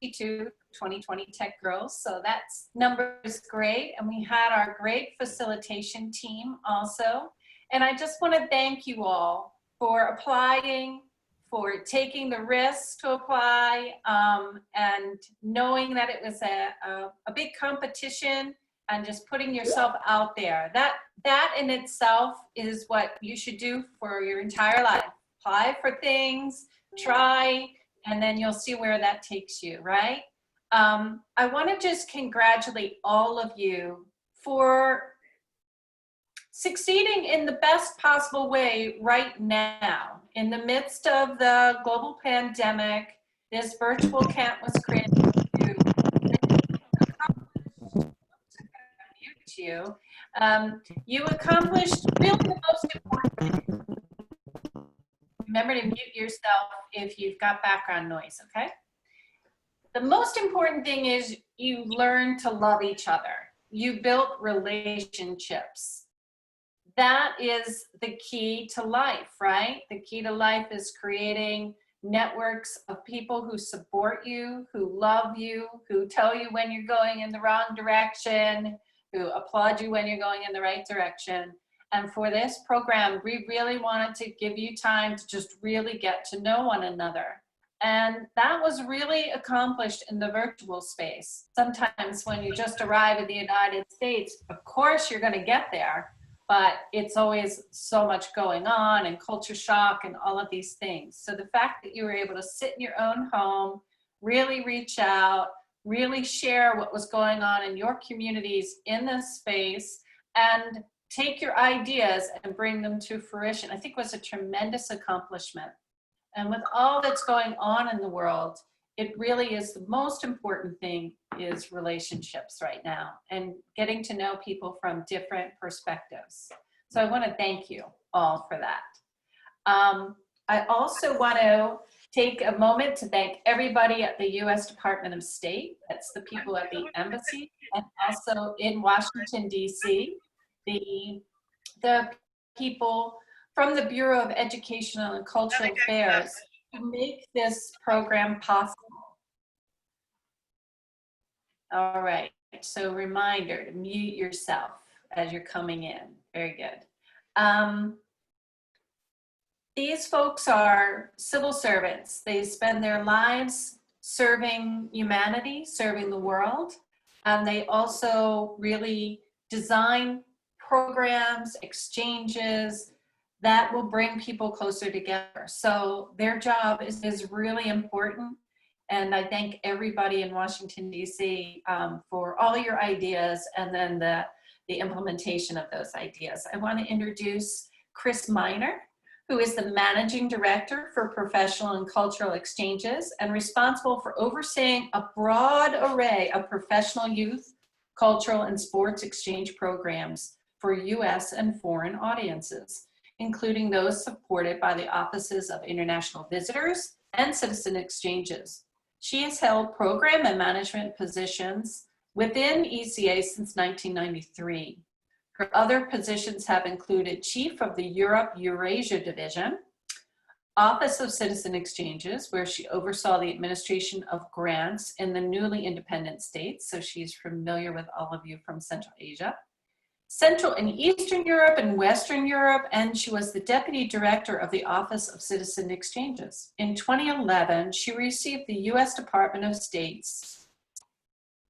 2020 Tech Girls, so that's number is great. And we had our great facilitation team also. And I just want to thank you all for applying, for taking the risk to apply, and knowing that it was a big competition and just putting yourself out there. That in itself is what you should do for your entire life. Apply for things, try, and then you'll see where that takes you, right? I want to just congratulate all of you for succeeding in the best possible way right now. In the midst of the global pandemic, this virtual camp was created to you accomplished really the most important thing. Remember to mute yourself if you've got background noise, okay? The most important thing is you learn to love each other. You built relationships. That is the key to life, right? The key to life is creating networks of people who support you, who love you, who tell you when you're going in the wrong direction, who applaud you when you're going in the right direction. And for this program, we really wanted to give you time to just really get to know one another. And that was really accomplished in the virtual space. Sometimes when you just arrive in the United States, of course you're gonna get there, but it's always so much going on and culture shock and all of these things. So the fact that you were able to sit in your own home, really reach out, really share what was going on in your communities in this space, and take your ideas and bring them to fruition, I think was a tremendous accomplishment. And with all that's going on in the world, it really is the most important thing is relationships right now and getting to know people from different perspectives. So I want to thank you all for that. I also want to take a moment to thank everybody at the U.S. Department of State. That's the people at the embassy, and also in Washington, D.C., the people from the Bureau of Educational and Cultural Affairs to make this program possible. All right, so reminder to mute yourself as you're coming in. Very good. These folks are civil servants. They spend their lives serving humanity, serving the world, and they also really design programs, exchanges that will bring people closer together. So their job is really important. And I thank everybody in Washington, D.C. For all your ideas and then the implementation of those ideas. I want to introduce Chris Miner, who is the Managing Director for Professional and Cultural Exchanges and responsible for overseeing a broad array of professional youth, cultural, and sports exchange programs for U.S. and foreign audiences, including those supported by the Offices of International Visitors and Citizen Exchanges. She has held program and management positions within ECA since 1993. Her other positions have included Chief of the Europe-Eurasia Division, Office of Citizen Exchanges, where she oversaw the administration of grants in the newly independent states, so she's familiar with all of you from Central Asia, Central and Eastern Europe and Western Europe, and she was the Deputy Director of the Office of Citizen Exchanges. In 2011, she received the U.S. Department of State's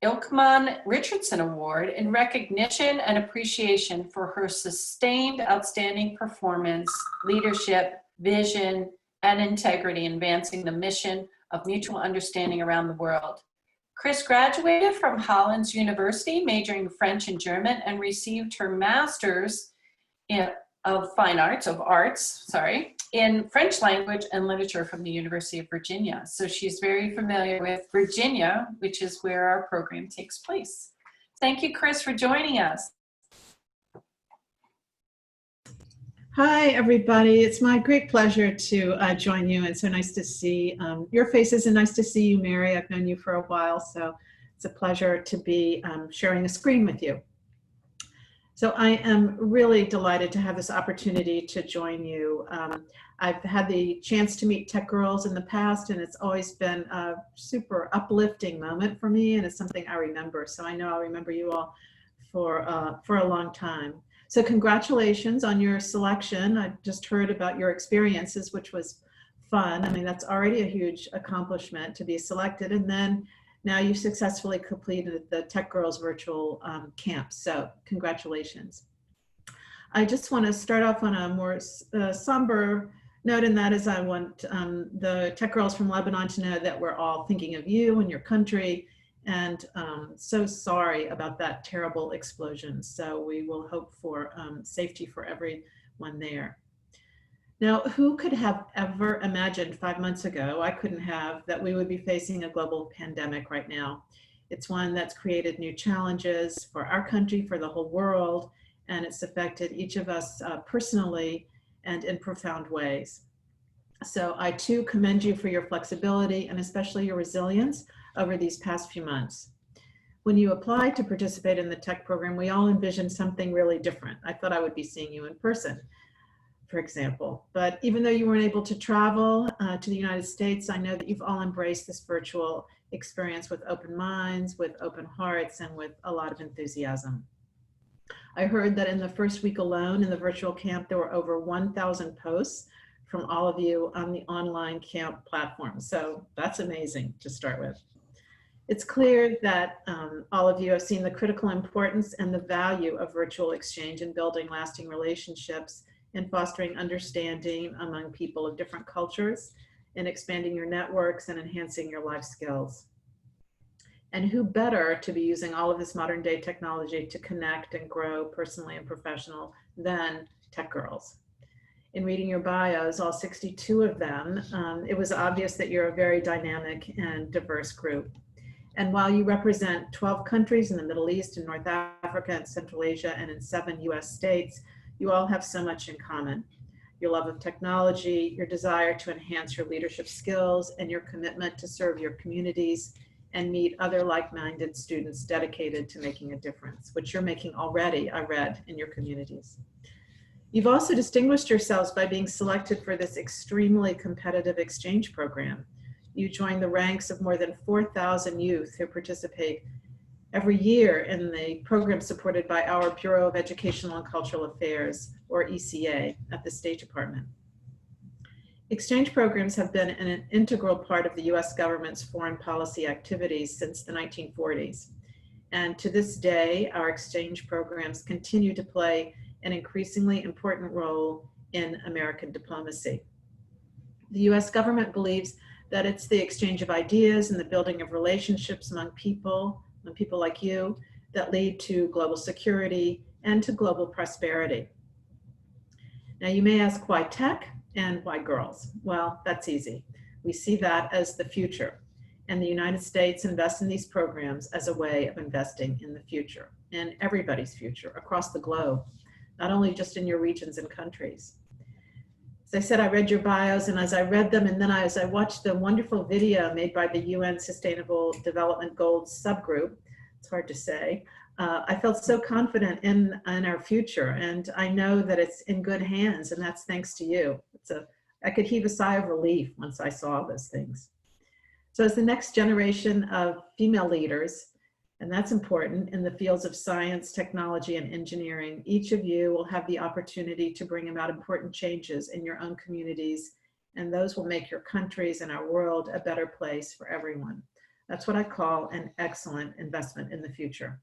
Ilkman Richardson Award in recognition and appreciation for her sustained outstanding performance, leadership, vision, and integrity in advancing the mission of mutual understanding around the world. Chris graduated from Hollins University, majoring in French and German, and received her master's of arts, in French language and literature from the University of Virginia. So she's very familiar with Virginia, which is where our program takes place. Thank you, Chris, for joining us. Hi, everybody. It's my great pleasure to join you. It's so nice to see your faces and nice to see you, Mary. I've known you for a while, so it's a pleasure to be sharing a screen with you. So I am really delighted to have this opportunity to join you. I've had the chance to meet Tech Girls in the past, and it's always been a super uplifting moment for me, and it's something I remember. So I know I'll remember you all for a long time. So congratulations on your selection. I just heard about your experiences, which was fun. I mean, that's already a huge accomplishment to be selected. And then now you successfully completed the Tech Girls virtual camp. So congratulations. I just want to start off on a more somber note, and that is I want the Tech Girls from Lebanon to know that we're all thinking of you and your country, and so sorry about that terrible explosion. So we will hope for safety for everyone there. Now, who could have ever imagined 5 months ago, I couldn't have, that we would be facing a global pandemic right now. It's one that's created new challenges for our country, for the whole world, and it's affected each of us personally and in profound ways. So I too commend you for your flexibility and especially your resilience over these past few months. When you applied to participate in the tech program, we all envisioned something really different. I thought I would be seeing you in person, for example. But even though you weren't able to travel to the United States, I know that you've all embraced this virtual experience with open minds, with open hearts, and with a lot of enthusiasm. I heard that in the first week alone in the virtual camp, there were over 1,000 posts from all of you on the online camp platform. So that's amazing to start with. It's clear that all of you have seen the critical importance and the value of virtual exchange in building lasting relationships and fostering understanding among people of different cultures, and expanding your networks and enhancing your life skills. And who better to be using all of this modern day technology to connect and grow personally and professional than Tech Girls? In reading your bios, all 62 of them, it was obvious that you're a very dynamic and diverse group. And while you represent 12 countries in the Middle East and North Africa and Central Asia and in 7 US states, you all have so much in common. Your love of technology, your desire to enhance your leadership skills, and your commitment to serve your communities and meet other like-minded students dedicated to making a difference, which you're making already, I read, in your communities. You've also distinguished yourselves by being selected for this extremely competitive exchange program. You join the ranks of more than 4,000 youth who participate every year in the program supported by our Bureau of Educational and Cultural Affairs, or ECA, at the State Department. Exchange programs have been an integral part of the US government's foreign policy activities since the 1940s. And to this day, our exchange programs continue to play an increasingly important role in American diplomacy. The US government believes that it's the exchange of ideas and the building of relationships among people like you, that lead to global security and to global prosperity. Now you may ask, why tech and why girls? Well, that's easy. We see that as the future, and the United States invests in these programs as a way of investing in the future, in everybody's future across the globe, not only just in your regions and countries. As I said, I read your bios, and as I read them, and then as I watched the wonderful video made by the UN Sustainable Development Goals subgroup, it's hard to say, I felt so confident in our future, and I know that it's in good hands, and that's thanks to you. I could heave a sigh of relief once I saw those things. So as the next generation of female leaders, and that's important, in the fields of science, technology, and engineering, each of you will have the opportunity to bring about important changes in your own communities, and those will make your countries and our world a better place for everyone. That's what I call an excellent investment in the future.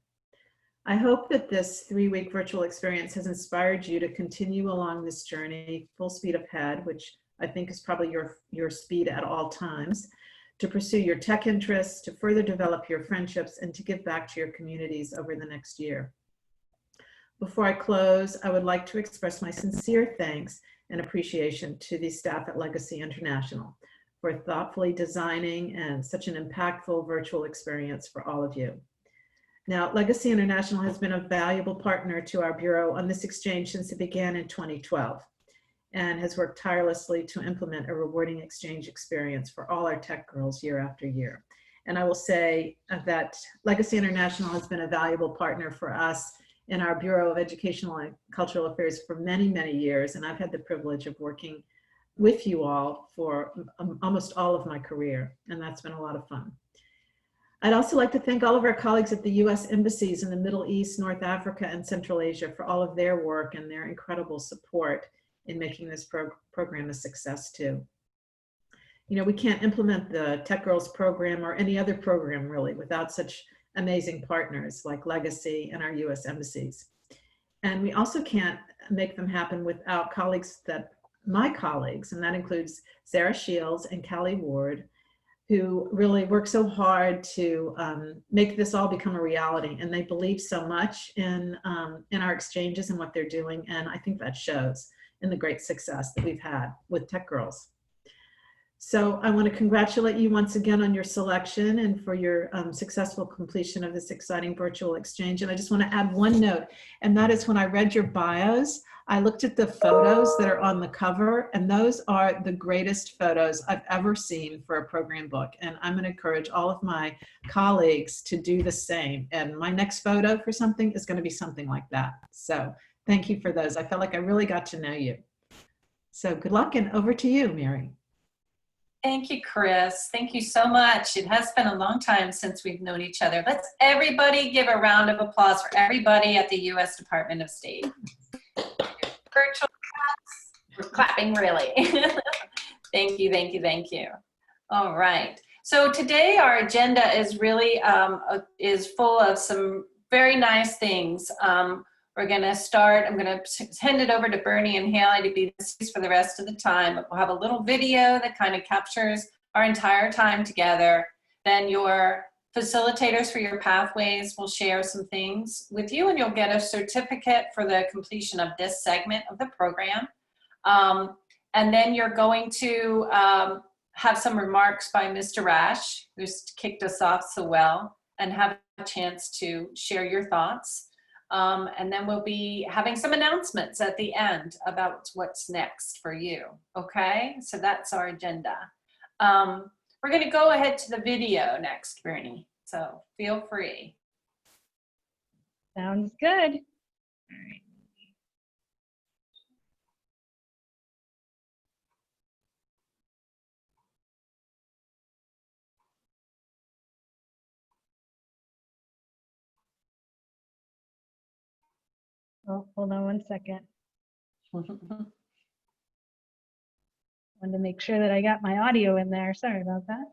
I hope that this 3-week virtual experience has inspired you to continue along this journey full speed ahead, which I think is probably your speed at all times, to pursue your tech interests, to further develop your friendships, and to give back to your communities over the next year. Before I close, I would like to express my sincere thanks and appreciation to the staff at Legacy International for thoughtfully designing and such an impactful virtual experience for all of you. Now, Legacy International has been a valuable partner to our Bureau on this exchange since it began in 2012. And has worked tirelessly to implement a rewarding exchange experience for all our tech girls year after year. And I will say that Legacy International has been a valuable partner for us in our Bureau of Educational and Cultural Affairs for many, many years. And I've had the privilege of working with you all for almost all of my career, and that's been a lot of fun. I'd also like to thank all of our colleagues at the U.S. embassies in the Middle East, North Africa, and Central Asia for all of their work and their incredible support in making this program a success too. You know, we can't implement the TechGirls program or any other program really without such amazing partners like Legacy and our U.S. embassies. And we also can't make them happen without colleagues my colleagues, and that includes Sarah Shields and Callie Ward, who really work so hard to make this all become a reality. And they believe so much in our exchanges and what they're doing. And I think that shows in the great success that we've had with TechGirls. So I want to congratulate you once again on your selection and for your successful completion of this exciting virtual exchange. And I just want to add one note, and that is when I read your bios, I looked at the photos that are on the cover, and those are the greatest photos I've ever seen for a program book. And I'm going to encourage all of my colleagues to do the same. And my next photo for something is going to be something like that. So thank you for those. I felt like I really got to know you. So good luck, and over to you, Mary. Thank you, Chris. Thank you so much. It has been a long time since we've known each other. Let's everybody give a round of applause for everybody at the U.S. Department of State. Virtual claps. We're clapping really. Thank you, thank you, thank you. All right. So today our agenda is really is full of some very nice things. We're going to start, I'm going to hand it over to Bernie and Haley to be the speakers for the rest of the time. We'll have a little video that kind of captures our entire time together. Then your facilitators for your pathways will share some things with you, and you'll get a certificate for the completion of this segment of the program. And then you're going to have some remarks by Mr. Rash, who's kicked us off so well, and have a chance to share your thoughts. And then we'll be having some announcements at the end about what's next for you. Okay, so that's our agenda. We're going to go ahead to the video next, Bernie. So feel free. Sounds good. All right. Oh, hold on one second. Wanted to make sure that I got my audio in there. Sorry about that.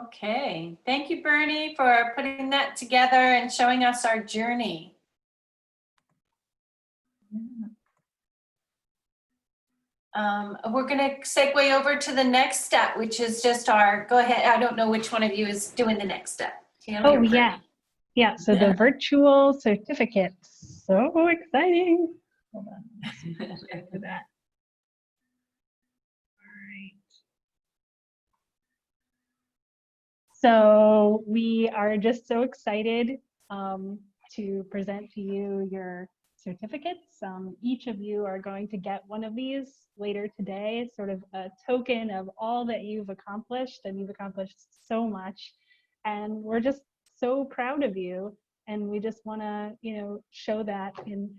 Okay, thank you, Bernie, for putting that together and showing us our journey. We're going to segue over to the next step, which is just our, go ahead, I don't know which one of you is doing the next step. Tammy or Oh, yeah. Bernie? Yeah, so the virtual certificates. So exciting. Hold on. Let's see if I can do that. All right. So we are just so excited to present to you your certificates. Each of you are going to get one of these later today. It's sort of a token of all that you've accomplished, and you've accomplished so much. And we're just so proud of you. And we just want to, show that in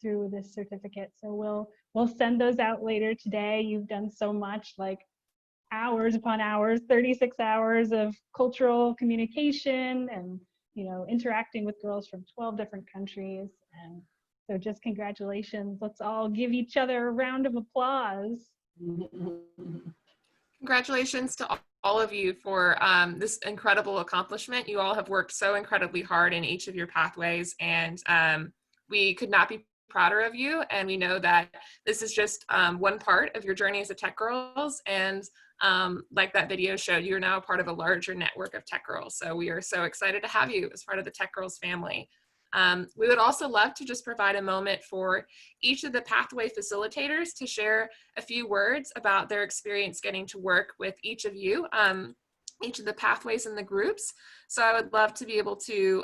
through this certificate. So we'll send those out later today. You've done so much, like hours upon hours, 36 hours of cultural communication and, interacting with girls from 12 different countries. And so just congratulations. Let's all give each other a round of applause. Congratulations to all of you for this incredible accomplishment. You all have worked so incredibly hard in each of your pathways, and we could not be prouder of you. And we know that this is just one part of your journey as a Tech Girls. And like that video showed, you're now a part of a larger network of Tech Girls. So we are so excited to have you as part of the Tech Girls family. We would also love to just provide a moment for each of the pathway facilitators to share a few words about their experience getting to work with each of you, each of the pathways in the groups. So I would love to be able to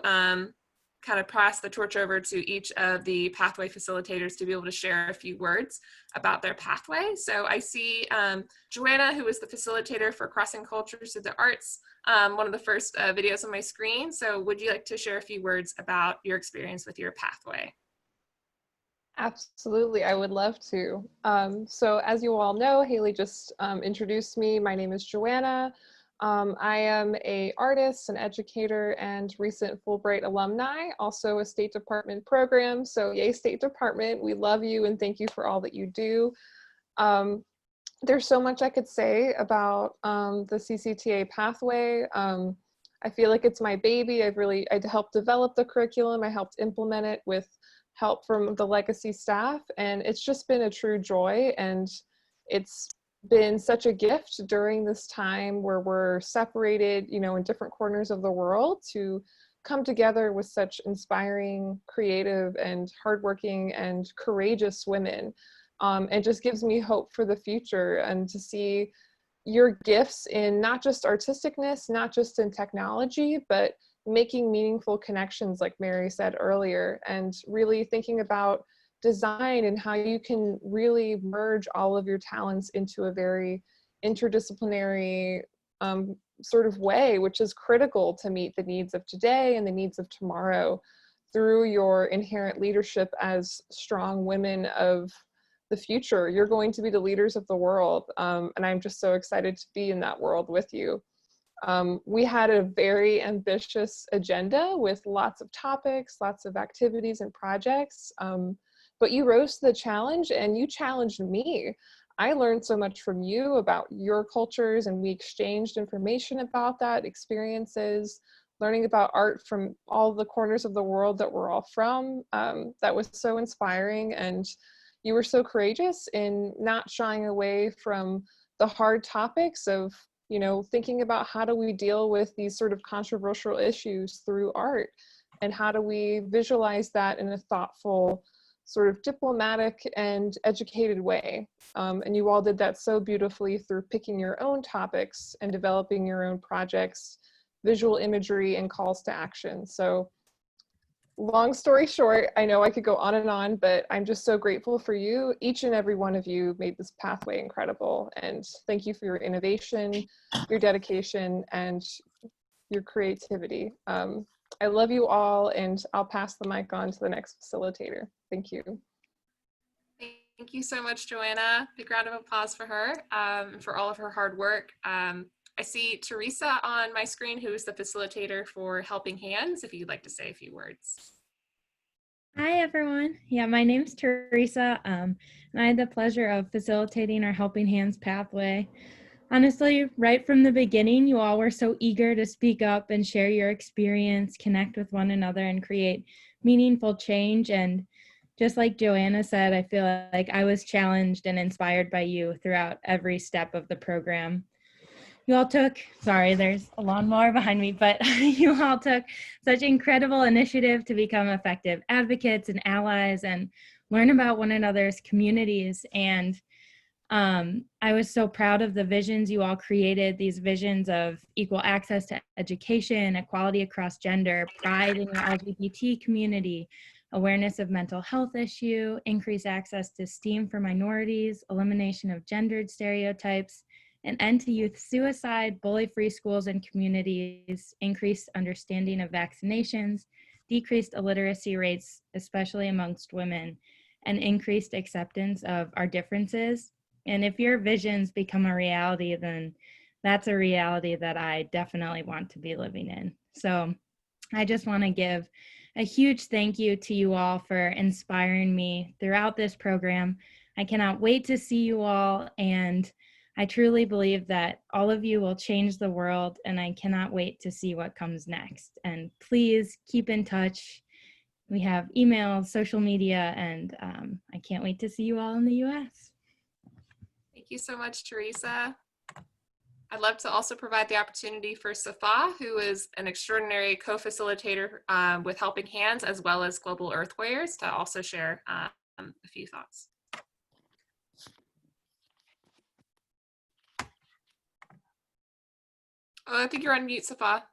kind of pass the torch over to each of the pathway facilitators to be able to share a few words about their pathway. So I see Joanna, who is the facilitator for Crossing Cultures to the Arts, one of the first videos on my screen. So would you like to share a few words about your experience with your pathway? Absolutely, I would love to. So as you all know, Haley just introduced me. My name is Joanna. I am an artist, an educator, and recent Fulbright alumni, also a State Department program. So yay, State Department, we love you and thank you for all that you do. There's so much I could say about the CCTA pathway. I feel like it's my baby. I helped develop the curriculum. I helped implement it with help from the legacy staff, and it's just been a true joy. And it's been such a gift during this time where we're separated, in different corners of the world, to come together with such inspiring, creative, and hardworking and courageous women. It just gives me hope for the future, and to see your gifts in not just artisticness, not just in technology, but making meaningful connections, like Mary said earlier, and really thinking about design and how you can really merge all of your talents into a very interdisciplinary sort of way, which is critical to meet the needs of today and the needs of tomorrow through your inherent leadership as strong women of the future. You're going to be the leaders of the world, and I'm just so excited to be in that world with you. We had a very ambitious agenda with lots of topics, lots of activities and projects, but you rose to the challenge and you challenged me. I learned so much from you about your cultures, and we exchanged information about that, experiences, learning about art from all the corners of the world that we're all from. That was so inspiring, and you were so courageous in not shying away from the hard topics of, thinking about how do we deal with these sort of controversial issues through art, and how do we visualize that in a thoughtful, sort of diplomatic and educated way. And you all did that so beautifully through picking your own topics and developing your own projects, visual imagery, and calls to action. So long story short, I know I could go on, but I'm just so grateful for you. Each and every one of you made this pathway incredible. And thank you for your innovation, your dedication, and your creativity. I love you all, and I'll pass the mic on to the next facilitator. Thank you. Thank you so much, Joanna. Big round of applause for her and for all of her hard work. I see Teresa on my screen, who is the facilitator for Helping Hands, if you'd like to say a few words. Hi, everyone. Yeah, my name's Teresa, and I had the pleasure of facilitating our Helping Hands pathway. Honestly, right from the beginning, you all were so eager to speak up and share your experience, connect with one another, and create meaningful change. And just like Joanna said, I feel like I was challenged and inspired by you throughout every step of the program. You all took, sorry, there's a lawnmower behind me, but you all took such incredible initiative to become effective advocates and allies and learn about one another's communities. And I was so proud of the visions you all created, these visions of equal access to education, equality across gender, pride in your LGBT community, awareness of mental health issue, increased access to STEAM for minorities, elimination of gendered stereotypes, an end to youth suicide, bully-free schools and communities, increased understanding of vaccinations, decreased illiteracy rates, especially amongst women, and increased acceptance of our differences. And if your visions become a reality, then that's a reality that I definitely want to be living in. So I just want to give a huge thank you to you all for inspiring me throughout this program. I cannot wait to see you all, and I truly believe that all of you will change the world, and I cannot wait to see what comes next. And please keep in touch. We have emails, social media, and I can't wait to see you all in the US. Thank you so much, Teresa. I'd love to also provide the opportunity for Safa, who is an extraordinary co-facilitator with Helping Hands as well as Global Earth Warriors, to also share a few thoughts. Oh, I think you're on mute, Safa. I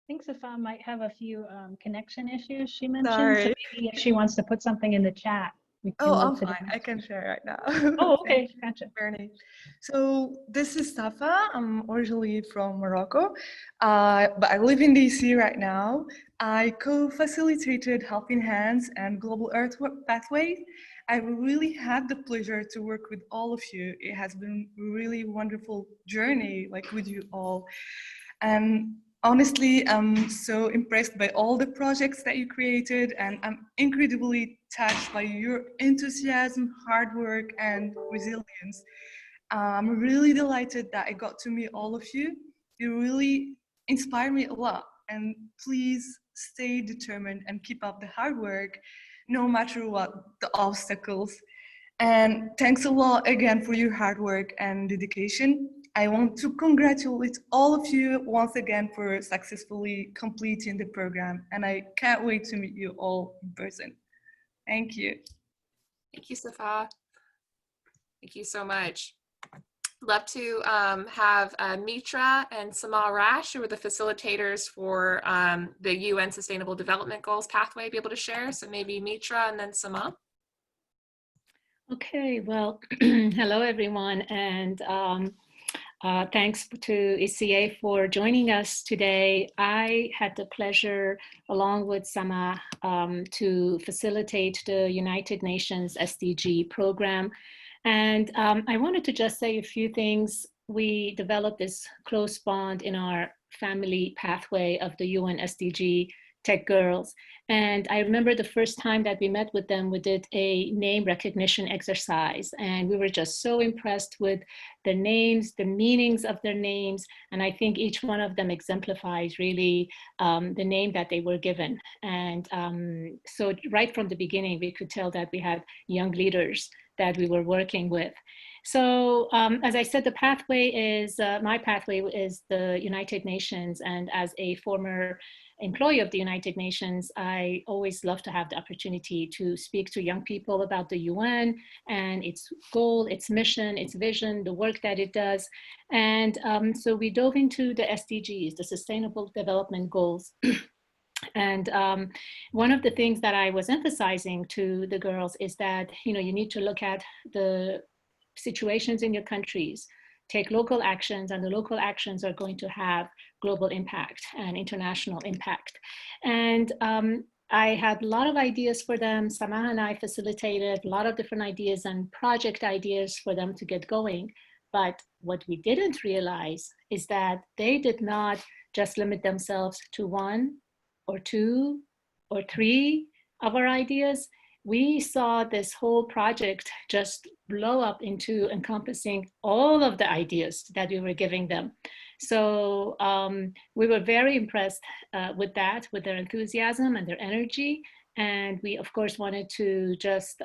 think Safa might have a few connection issues she mentioned. Sorry. So maybe if she wants to put something in the chat, we can Oh, I'm look to fine. I can share right now. Oh, Thank okay, gotcha. you, Bernie. So this is Safa. I'm originally from Morocco, but I live in DC right now. I co-facilitated Helping Hands and Global Earth Pathway. I really had the pleasure to work with all of you. It has been a really wonderful journey, like with you all. And honestly, I'm so impressed by all the projects that you created, and I'm incredibly touched by your enthusiasm, hard work, and resilience. I'm really delighted that I got to meet all of you. You really inspire me a lot, and please stay determined and keep up the hard work, no matter what the obstacles. And thanks a lot again for your hard work and dedication. I want to congratulate all of you once again for successfully completing the program, and I can't wait to meet you all in person. Thank you. Thank you, Safa. Thank you so much. Love to have Mitra and Samal Rash, who are the facilitators for the UN Sustainable Development Goals pathway, be able to share. So maybe Mitra and then Samal. Okay, well, hello everyone, and thanks to ECA for joining us today. I had the pleasure, along with Sama, to facilitate the United Nations SDG program. And I wanted to just say a few things. We developed this close bond in our family pathway of the UN SDG TechGirls. And I remember the first time that we met with them, we did a name recognition exercise. And we were just so impressed with the names, the meanings of their names. And I think each one of them exemplifies really the name that they were given. And so right from the beginning, we could tell that we had young leaders that we were working with. So as I said, the pathway is, my pathway is the United Nations. And as a former employee of the United Nations, I always love to have the opportunity to speak to young people about the UN and its goal, its mission, its vision, the work that it does. And so we dove into the SDGs, the Sustainable Development Goals. And one of the things that I was emphasizing to the girls is that, you need to look at the situations in your countries, take local actions, and the local actions are going to have global impact and international impact. And I had a lot of ideas for them. Samah and I facilitated a lot of different ideas and project ideas for them to get going. But what we didn't realize is that they did not just limit themselves to one or two or three of our ideas. we saw this whole project just blow up into encompassing all of the ideas that we were giving them. So we were very impressed with that, with their enthusiasm and their energy. And we, of course, wanted to just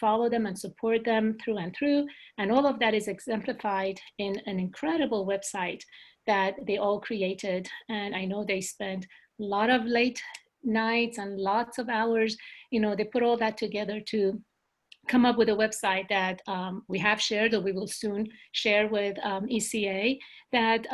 follow them and support them through and through. And all of that is exemplified in an incredible website that they all created. And I know they spent a lot of late nights and lots of hours. You know, they put all that together to come up with a website that we have shared, or we will soon share with ECA, that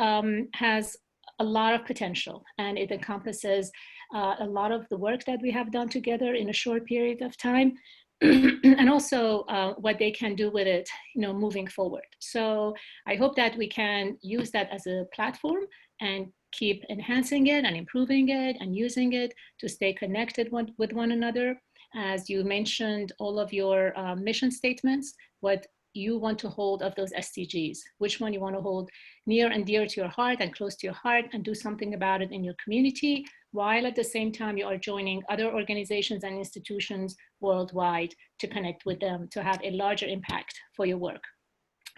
has a lot of potential, and it encompasses a lot of the work that we have done together in a short period of time, and also what they can do with it, you know, moving forward. So I hope that we can use that as a platform and keep enhancing it and improving it and using it to stay connected with one another. As you mentioned, all of your mission statements, what you want to hold of those SDGs, which one you want to hold near and dear to your heart and close to your heart, and do something about it in your community, while at the same time you are joining other organizations and institutions worldwide to connect with them, to have a larger impact for your work.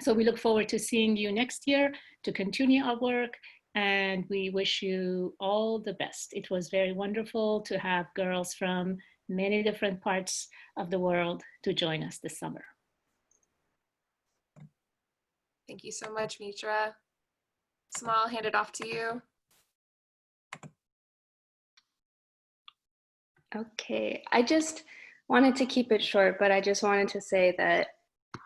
So we look forward to seeing you next year to continue our work, and we wish you all the best. It was very wonderful to have girls from many different parts of the world to join us this summer. Thank you so much, Mitra. Sma, I'll hand it off to you. Okay, I just wanted to keep it short, but I just wanted to say that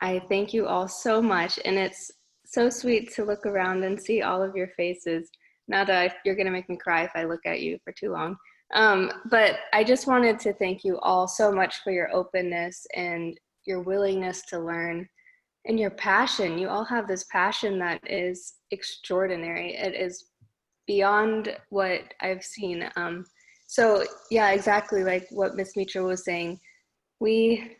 I thank you all so much, and it's so sweet to look around and see all of your faces. Now that you're gonna make me cry if I look at you for too long. But I just wanted to thank you all so much for your openness and your willingness to learn and your passion. You all have this passion that is extraordinary. It is beyond what I've seen. So yeah, exactly like what Miss Mitra was saying, we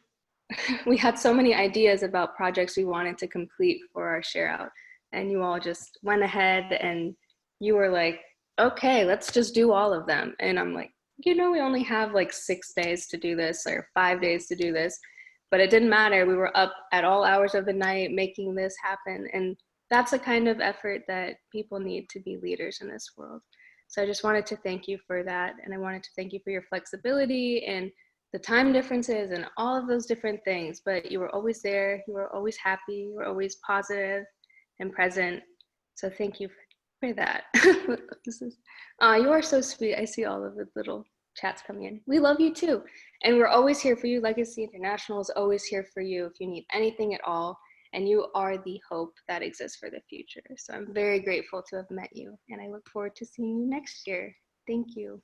had so many ideas about projects we wanted to complete for our share out, and you all just went ahead and you were like, okay, let's just do all of them. And I'm like, you know, we only have like 6 days to do this or 5 days to do this, but it didn't matter. We were up at all hours of the night making this happen. And that's the kind of effort that people need to be leaders in this world. So I just wanted to thank you for that. And I wanted to thank you for your flexibility and the time differences and all of those different things, but you were always there. You were always happy. You were always positive and present. So thank you for that. You are so sweet. I see all of the little chats coming in. We love you too. And we're always here for you. Legacy International is always here for you if you need anything at all. And you are the hope that exists for the future. So I'm very grateful to have met you. And I look forward to seeing you next year. Thank you.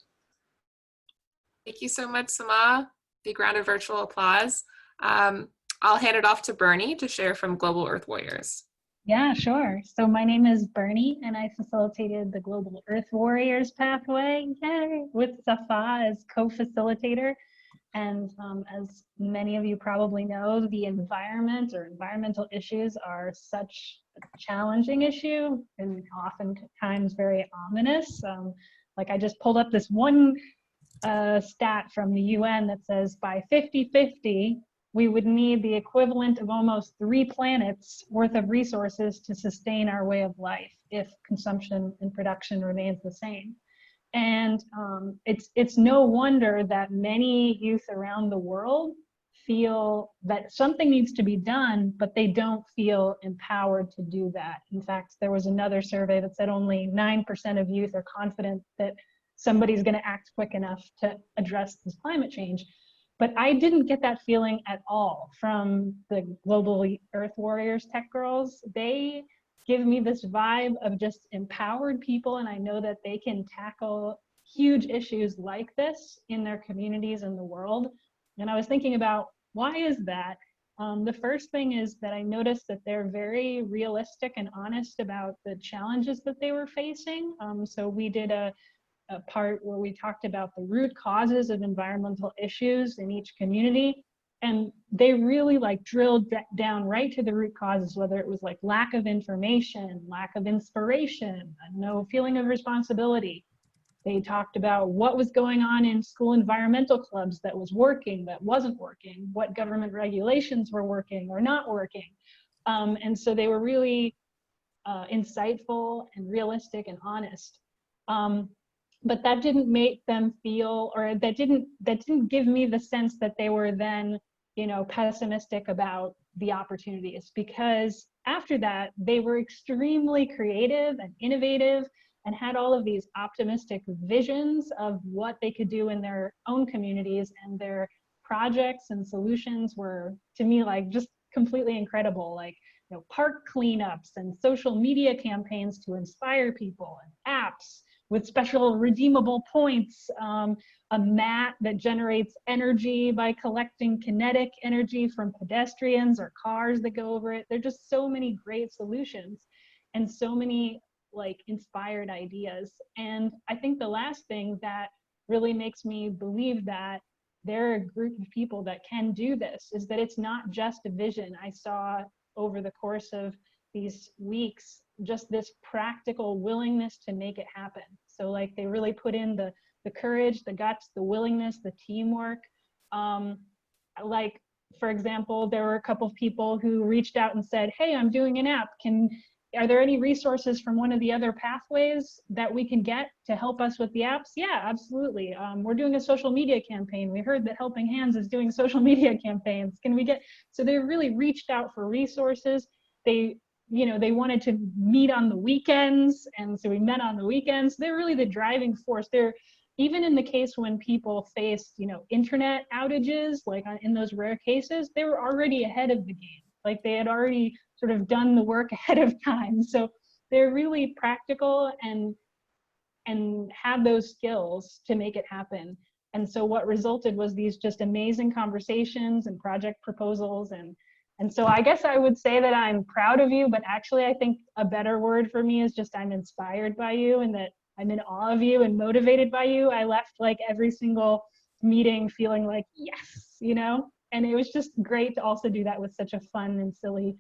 Thank you so much, Sama. Big round of virtual applause. I'll hand it off to Bernie to share from Global Earth Warriors. Yeah, sure. So my name is Bernie, and I facilitated the Global Earth Warriors pathway, yay, with Safa as co-facilitator. And as many of you probably know, the environment or environmental issues are such a challenging issue and oftentimes very ominous. Like I just pulled up this one stat from the UN that says by 2050, we would need the equivalent of almost 3 planets worth of resources to sustain our way of life if consumption and production remains the same. And it's no wonder that many youth around the world feel that something needs to be done, but they don't feel empowered to do that. In fact, there was another survey that said only 9% of youth are confident that somebody's going to act quick enough to address this climate change. But I didn't get that feeling at all from the Global Earth Warriors Tech Girls. They give me this vibe of just empowered people, and I know that they can tackle huge issues like this in their communities and the world. And I was thinking about, why is that? The first thing is that I noticed that they're very realistic and honest about the challenges that they were facing. So we did a part where we talked about the root causes of environmental issues in each community. And they really like drilled down right to the root causes, whether it was like lack of information, lack of inspiration, no feeling of responsibility. They talked about what was going on in school environmental clubs that was working, that wasn't working, what government regulations were working or not working. And so they were really insightful and realistic and honest. But that didn't make them feel, or that didn't give me the sense that they were then, you know, pessimistic about the opportunities, because after that they were extremely creative and innovative and had all of these optimistic visions of what they could do in their own communities, and their projects and solutions were, to me, like just completely incredible. Like, you know, park cleanups and social media campaigns to inspire people, and apps with special redeemable points, a mat that generates energy by collecting kinetic energy from pedestrians or cars that go over it. There are just so many great solutions and so many like inspired ideas. And I think the last thing that really makes me believe that there are a group of people that can do this is that it's not just a vision. I saw over the course of these weeks just this practical willingness to make it happen. So like they really put in the courage, the guts, the willingness, the teamwork. Like, for example, there were a couple of people who reached out and said, hey, I'm doing an app. Are there any resources from one of the other pathways that we can get to help us with the apps? Yeah, absolutely. We're doing a social media campaign. We heard that Helping Hands is doing social media campaigns. Can we get, so they really reached out for resources. They, you know, they wanted to meet on the weekends. And so we met on the weekends. They're really the driving force. They're, even in the case when people faced, you know, internet outages, like in those rare cases, they were already ahead of the game. Like they had already sort of done the work ahead of time. So they're really practical and have those skills to make it happen. And so what resulted was these just amazing conversations and project proposals. And so I guess I would say that I'm proud of you, but actually I think a better word for me is just I'm inspired by you, and that I'm in awe of you and motivated by you. I left like every single meeting feeling like, yes, you know? And it was just great to also do that with such a fun and silly,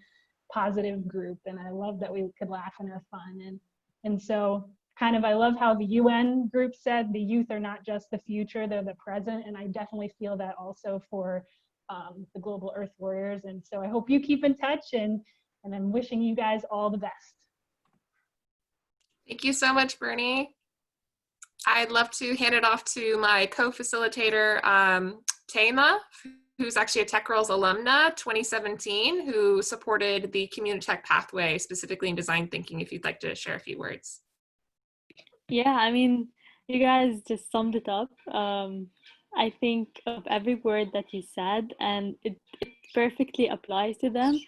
positive group. And I love that we could laugh and have fun. And so kind of, I love how the UN group said the youth are not just the future, they're the present. And I definitely feel that also for the Global Earth Warriors. And so I hope you keep in touch, and I'm wishing you guys all the best. Thank you so much, Bernie. I'd love to hand it off to my co-facilitator, Taima, who's actually a TechGirls alumna 2017, who supported the Community Tech pathway, specifically in design thinking, if you'd like to share a few words. Yeah, I mean, you guys just summed it up. I think of every word that you said, and it perfectly applies to them.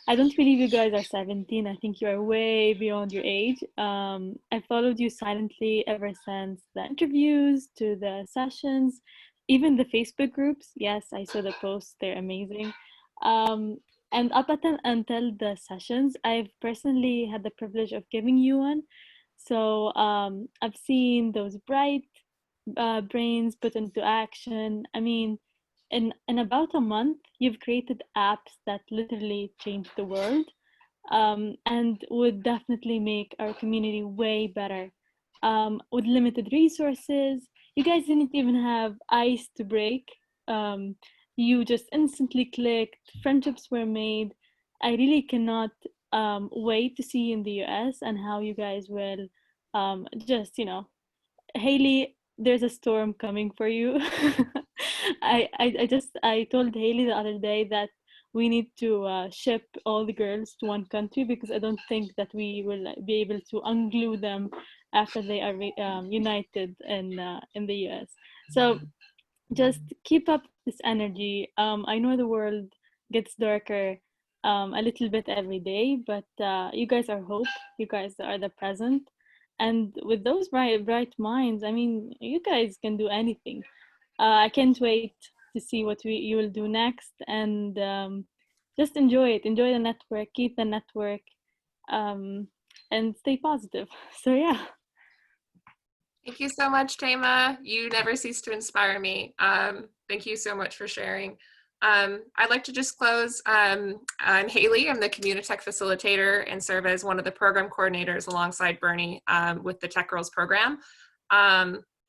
I don't believe you guys are 17. I think you are way beyond your age. I followed you silently ever since the interviews to the sessions, even the Facebook groups. Yes, I saw the posts. They're amazing. And up until the sessions, I've personally had the privilege of giving you one. So I've seen those bright brains put into action. I mean, in about a month, you've created apps that literally change the world, and would definitely make our community way better. With limited resources, you guys didn't even have ice to break. You just instantly clicked, friendships were made. I really cannot wait to see you in the US and how you guys will just, you know, Haley, there's a storm coming for you. I told Haley the other day that we need to ship all the girls to one country, because I don't think that we will be able to unglue them after they are united in the US. So just keep up this energy. I know the world gets darker a little bit every day, but you guys are hope. You guys are the present. And with those bright minds, I mean, you guys can do anything. I can't wait to see what you will do next, and just enjoy it. Enjoy the network, keep the network, and stay positive. So yeah. Thank you so much, Taima. You never cease to inspire me. Thank you so much for sharing. I'd like to just close. I'm Haley. I'm the Community Tech Facilitator and serve as one of the program coordinators alongside Bernie with the TechGirls program.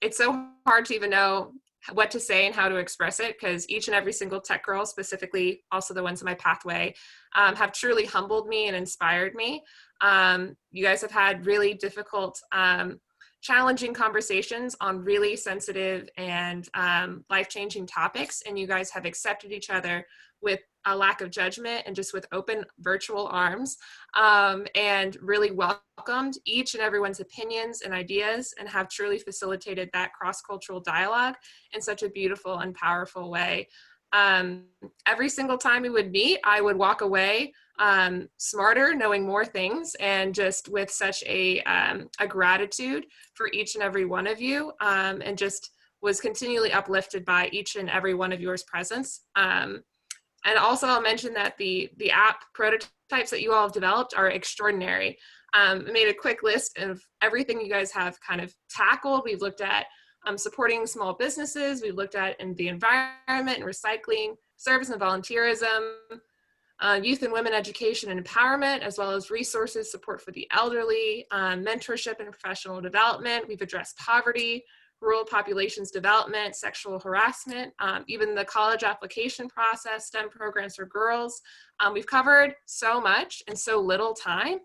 it's so hard to even know what to say and how to express it, because each and every single tech girl, specifically also the ones in my pathway, have truly humbled me and inspired me. You guys have had really difficult, challenging conversations on really sensitive and life-changing topics, and you guys have accepted each other with a lack of judgment and just with open virtual arms, and really welcomed each and everyone's opinions and ideas, and have truly facilitated that cross-cultural dialogue in such a beautiful and powerful way. Every single time we would meet, I would walk away smarter, knowing more things, and just with such a gratitude for each and every one of you, and just was continually uplifted by each and every one of yours presence. And also I'll mention that the app prototypes that you all have developed are extraordinary. I made a quick list of everything you guys have kind of tackled. We've looked at supporting small businesses. We've looked at in the environment and recycling, service and volunteerism, youth and women education and empowerment, as well as resources, support for the elderly, mentorship and professional development. We've addressed poverty, rural populations development, sexual harassment, even the college application process, STEM programs for girls. We've covered so much in so little time.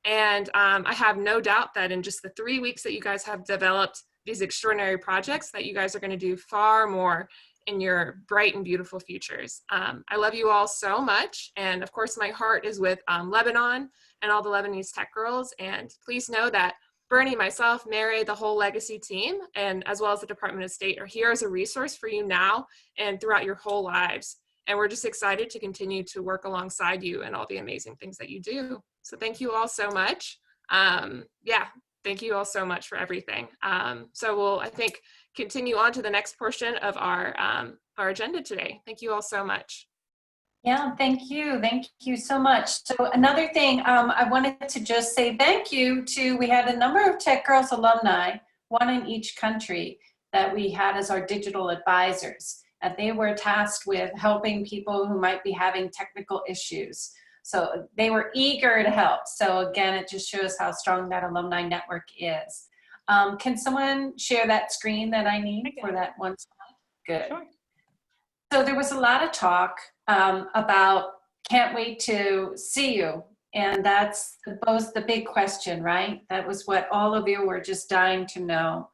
And I have no doubt that in just the 3 weeks that you guys have developed these extraordinary projects, that you guys are going to do far more in your bright and beautiful futures. I love you all so much. And of course, my heart is with Lebanon and all the Lebanese tech girls. And please know that Bernie, myself, Mary, the whole legacy team, and as well as the Department of State are here as a resource for you now and throughout your whole lives. And we're just excited to continue to work alongside you and all the amazing things that you do. So thank you all so much. Yeah, thank you all so much for everything. So we'll, I think, continue on to the next portion of our agenda today. Thank you all so much. Yeah, thank you. Thank you so much. So another thing, I wanted to just say thank you to, we had a number of TechGirls alumni, one in each country, that we had as our digital advisors. And they were tasked with helping people who might be having technical issues. So they were eager to help. So again, it just shows how strong that alumni network is. Can someone share that screen that I need for that one slide? Good. Sure. So there was a lot of talk about can't wait to see you. And that's both the big question, right? That was what all of you were just dying to know.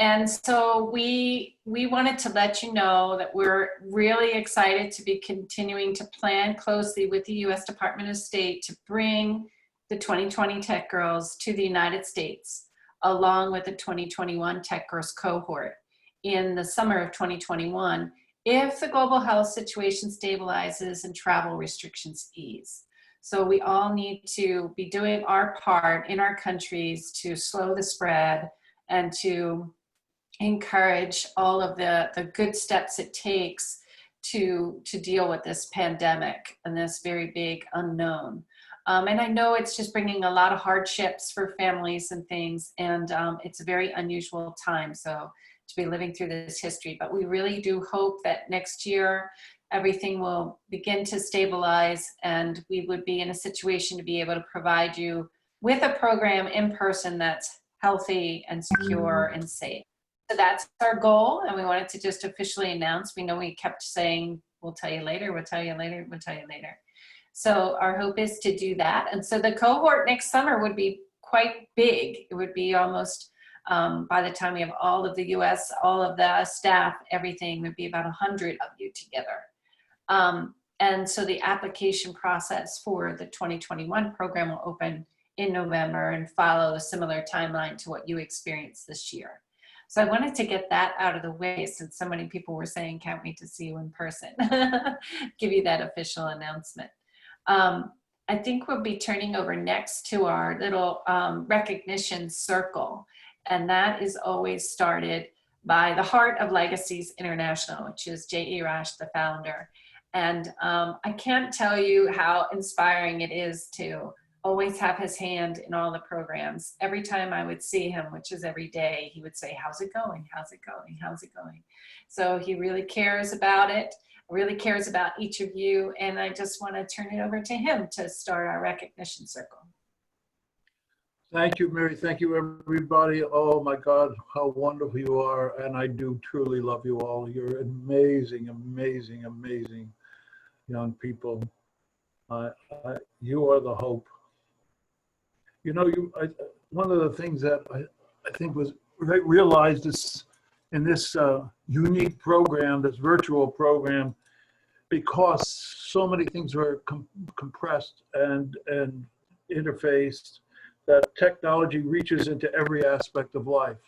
And so we wanted to let you know that we're really excited to be continuing to plan closely with the U.S. Department of State to bring the 2020 Tech Girls to the United States, along with the 2021 Tech Girls cohort in the summer of 2021, if the global health situation stabilizes and travel restrictions ease. So we all need to be doing our part in our countries to slow the spread and to encourage all of the good steps it takes to deal with this pandemic and this very big unknown. And I know it's just bringing a lot of hardships for families and things, and it's a very unusual time. So to be living through this history, but we really do hope that next year everything will begin to stabilize and we would be in a situation to be able to provide you with a program in person that's healthy and secure and safe. So that's our goal, and we wanted to just officially announce. We know we kept saying, we'll tell you later, we'll tell you later, we'll tell you later. So our hope is to do that. And so the cohort next summer would be quite big. It would be almost, by the time we have all of the US, all of the staff, everything would be about 100 of you together. And so the application process for the 2021 program will open in November and follow a similar timeline to what you experienced this year. So I wanted to get that out of the way since so many people were saying, can't wait to see you in person. Give you that official announcement. I think we'll be turning over next to our little recognition circle. And that is always started by the heart of Legacies International, which is J.E. Rash, the founder. And I can't tell you how inspiring it is to always have his hand in all the programs. Every time I would see him, which is every day, he would say, how's it going? How's it going? How's it going? So he really cares about it, really cares about each of you. And I just want to turn it over to him to start our recognition circle. Thank you, Mary. Thank you, everybody. Oh my God, how wonderful you are. And I do truly love you all. You're amazing, amazing, amazing young people. You are the hope. You know, one of the things that I think was realized is in this unique program, this virtual program, because so many things were compressed and interfaced, that technology reaches into every aspect of life.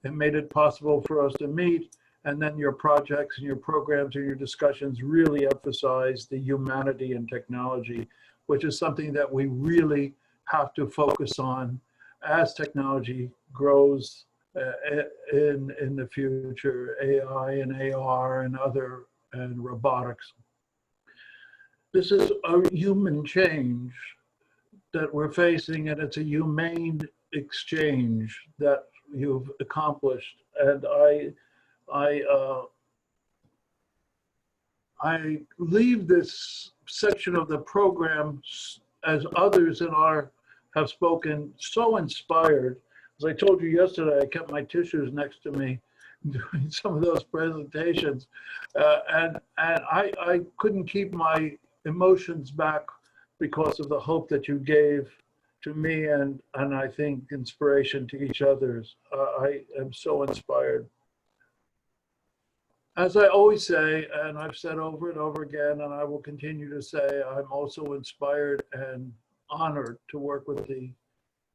It made it possible for us to meet, and then your projects and your programs and your discussions really emphasize the humanity in technology, which is something that we really have to focus on as technology grows in the future, AI and AR and other, and robotics. This is a human change that we're facing, and it's a humane exchange that you've accomplished. And I leave this section of the program, as others in our have spoken, so inspired. As I told you yesterday, I kept my tissues next to me doing some of those presentations, and I couldn't keep my emotions back because of the hope that you gave to me, and I think inspiration to each others. I am so inspired. As I always say, and I've said over and over again, and I will continue to say, I'm also inspired and honored to work with the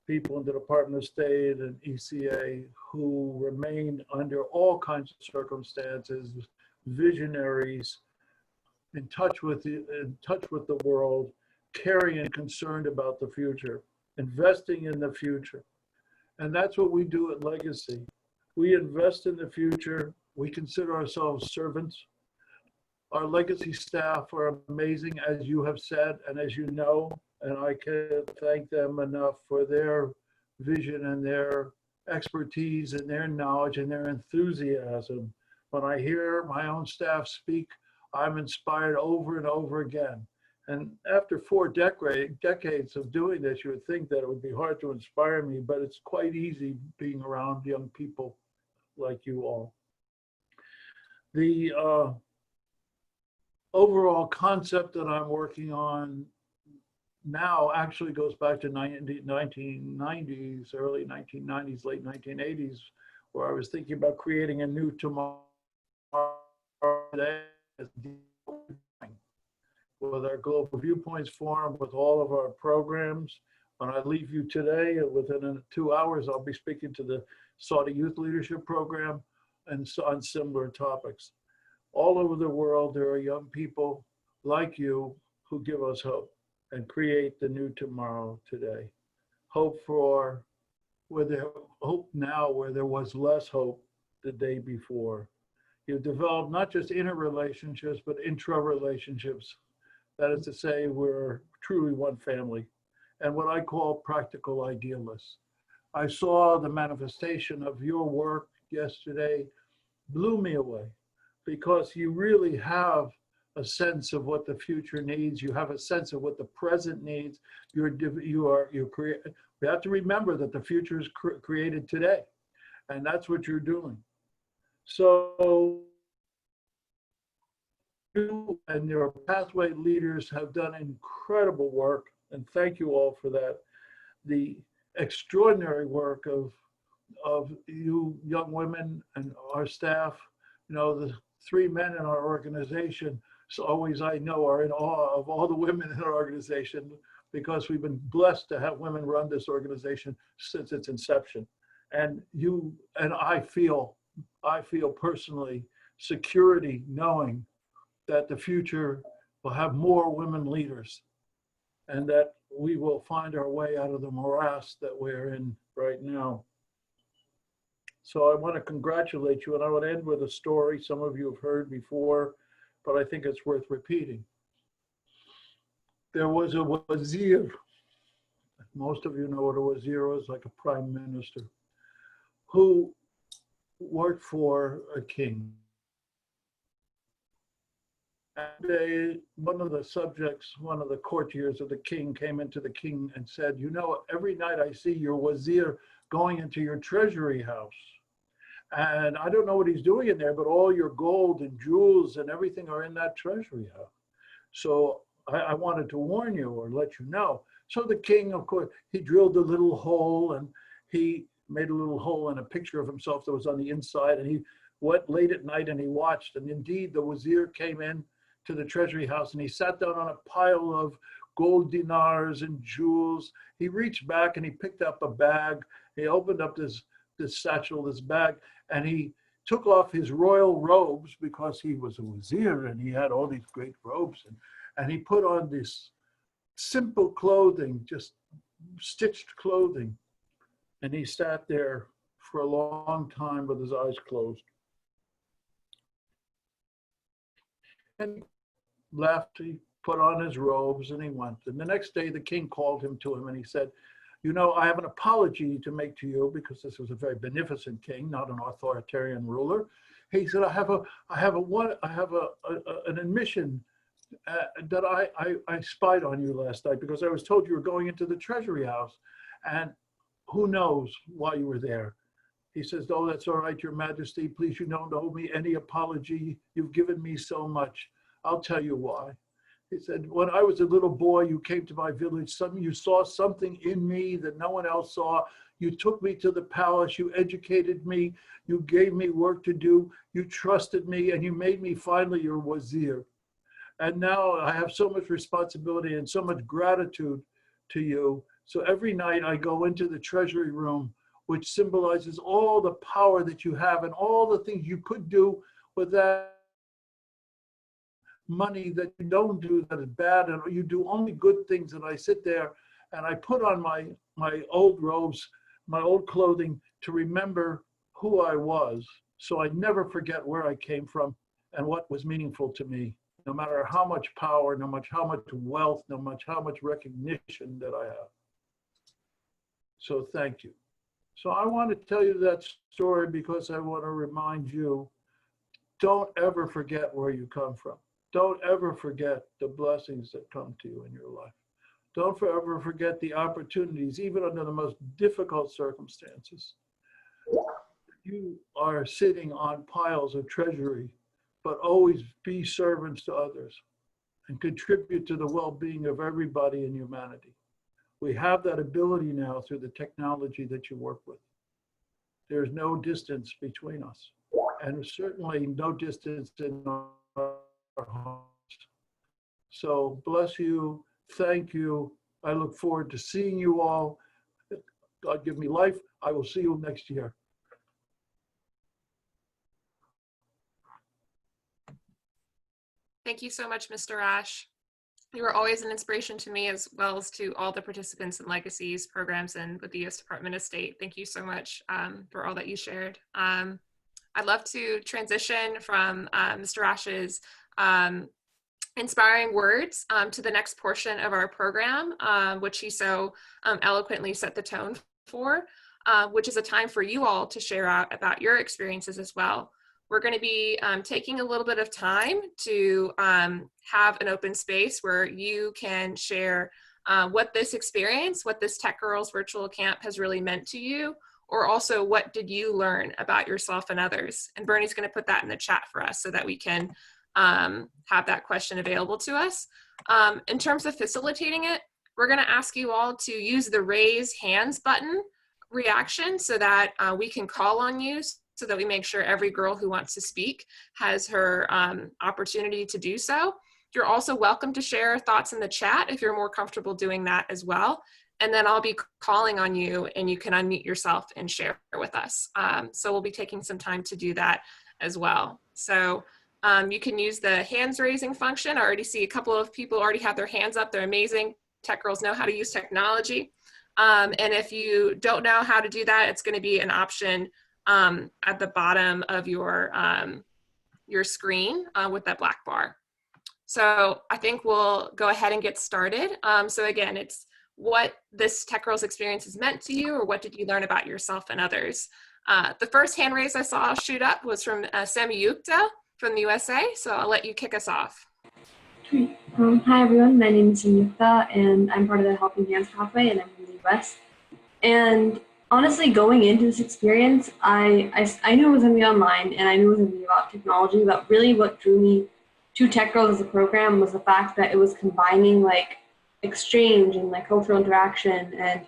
people in the Department of State and ECA who remain under all kinds of circumstances, visionaries, in touch with the world, caring and concerned about the future, investing in the future. And that's what we do at Legacy. We invest in the future. We consider ourselves servants. Our Legacy staff are amazing, as you have said, and as you know, and I can't thank them enough for their vision and their expertise and their knowledge and their enthusiasm. When I hear my own staff speak, I'm inspired over and over again. And after 4 decades of doing this, you would think that it would be hard to inspire me, but it's quite easy being around young people like you all. The overall concept that I'm working on now actually goes back to 1990s, early 1990s, late 1980s, where I was thinking about creating a new tomorrow today with our Global Viewpoints Forum, with all of our programs. When I leave you today, within 2 hours, I'll be speaking to the Saudi Youth Leadership Program and on similar topics. All over the world, there are young people like you who give us hope and create the new tomorrow today. Hope for hope now where there was less hope the day before. You've developed not just inner relationships, but intra-relationships. That is to say, we're truly one family, and what I call practical idealists. I saw the manifestation of your work yesterday, blew me away, because you really have a sense of what the future needs. You have a sense of what the present needs. We have to remember that the future is created today, and that's what you're doing. So you and your pathway leaders have done incredible work, and thank you all for that. The extraordinary work of you young women and our staff, you know, the 3 men in our organization, so always I know are in awe of all the women in our organization, because we've been blessed to have women run this organization since its inception. And you and I feel personally security knowing that the future will have more women leaders, and that we will find our way out of the morass that we're in right now. So I want to congratulate you, and I want to end with a story some of you have heard before, but I think it's worth repeating. There was a wazir. Most of you know what a wazir is, like a prime minister, who worked for a king. And one of the subjects, one of the courtiers of the king came into the king and said, you know, every night I see your wazir going into your treasury house. And I don't know what he's doing in there, but all your gold and jewels and everything are in that treasury house. So I wanted to warn you or let you know. So the king, of course, he drilled a little hole and he made a little hole in a picture of himself that was on the inside. And he went late at night and he watched. And indeed, the wazir came in to the treasury house and he sat down on a pile of gold dinars and jewels. He reached back and he picked up a bag. He opened up this satchel, this bag, and he took off his royal robes because he was a wazir and he had all these great robes. And he put on this simple clothing, just stitched clothing. And he sat there for a long time with his eyes closed. And left, he put on his robes and he went. And the next day the king called him to him and he said, you know, I have an apology to make to you because this was a very beneficent king, not an authoritarian ruler. He said, I have an admission that I spied on you last night because I was told you were going into the treasury house and who knows why you were there. He says, oh, that's all right, your majesty. Please, you don't owe me any apology. You've given me so much. I'll tell you why. He said, when I was a little boy, you came to my village. You saw something in me that no one else saw. You took me to the palace. You educated me. You gave me work to do. You trusted me, and you made me finally your wazir. And now I have so much responsibility and so much gratitude to you. So every night I go into the treasury room, which symbolizes all the power that you have and all the things you could do with that money that you don't do that is bad, and you do only good things. And I sit there and I put on my old robes, my old clothing to remember who I was. So I never forget where I came from and what was meaningful to me, no matter how much power, no matter how much wealth, no matter how much recognition that I have. So thank you. So I want to tell you that story because I want to remind you, don't ever forget where you come from. Don't ever forget the blessings that come to you in your life. Don't ever forget the opportunities, even under the most difficult circumstances. You are sitting on piles of treasury, but always be servants to others and contribute to the well-being of everybody in humanity. We have that ability now through the technology that you work with. There's no distance between us, and certainly no distance in our hearts. So bless you, thank you. I look forward to seeing you all. God give me life. I will see you next year. Thank you so much, Mr. Ash. You were always an inspiration to me as well as to all the participants in Legacies programs and with the U.S. Department of State. Thank you so much for all that you shared. I'd love to transition from Mr. Ash's inspiring words to the next portion of our program, which he so eloquently set the tone for, which is a time for you all to share out about your experiences as well. We're going to be taking a little bit of time to have an open space where you can share what this experience, what this TechGirls virtual camp has really meant to you, or also what did you learn about yourself and others. And Bernie's going to put that in the chat for us so that we can have that question available to us. In terms of facilitating it, we're going to ask you all to use the raise hands button reaction so that we can call on you, so that we make sure every girl who wants to speak has her opportunity to do so. You're also welcome to share thoughts in the chat if you're more comfortable doing that as well. And then I'll be calling on you and you can unmute yourself and share with us. So we'll be taking some time to do that as well. So you can use the hands raising function. I already see a couple of people already have their hands up. They're amazing. TechGirls know how to use technology. And if you don't know how to do that, it's going to be an option at the bottom of your screen with that black bar. So I think we'll go ahead and get started. So again, it's what this TechGirls experience has meant to you, or what did you learn about yourself and others. The first hand raise I saw shoot up was from Semi Yukta from the USA. So I'll let you kick us off. Great. Hi everyone, my name is Samyukta and I'm part of the Helping Hands pathway and I'm from the US. And honestly, going into this experience, I knew it was going to be online and I knew it was going to be about technology, but really what drew me to TechGirls as a program was the fact that it was combining like exchange and like cultural interaction and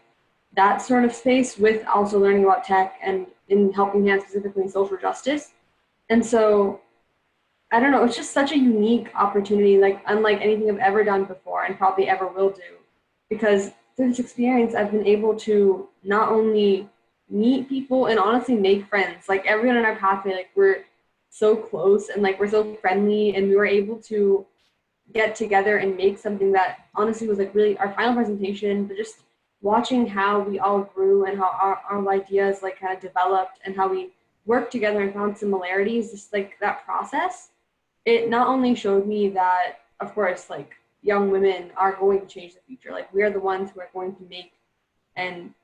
that sort of space with also learning about tech and in Helping Hands specifically social justice. And so I don't know, it's just such a unique opportunity, like unlike anything I've ever done before and probably ever will do. Because through this experience, I've been able to not only meet people and honestly make friends. Like everyone in our pathway, like we're so close and like we're so friendly and we were able to get together and make something that honestly was like really our final presentation, but just watching how we all grew and how our ideas like kind of developed and how we worked together and found similarities, just like that process. It not only showed me that, of course, like young women are going to change the future. Like we are the ones who are going to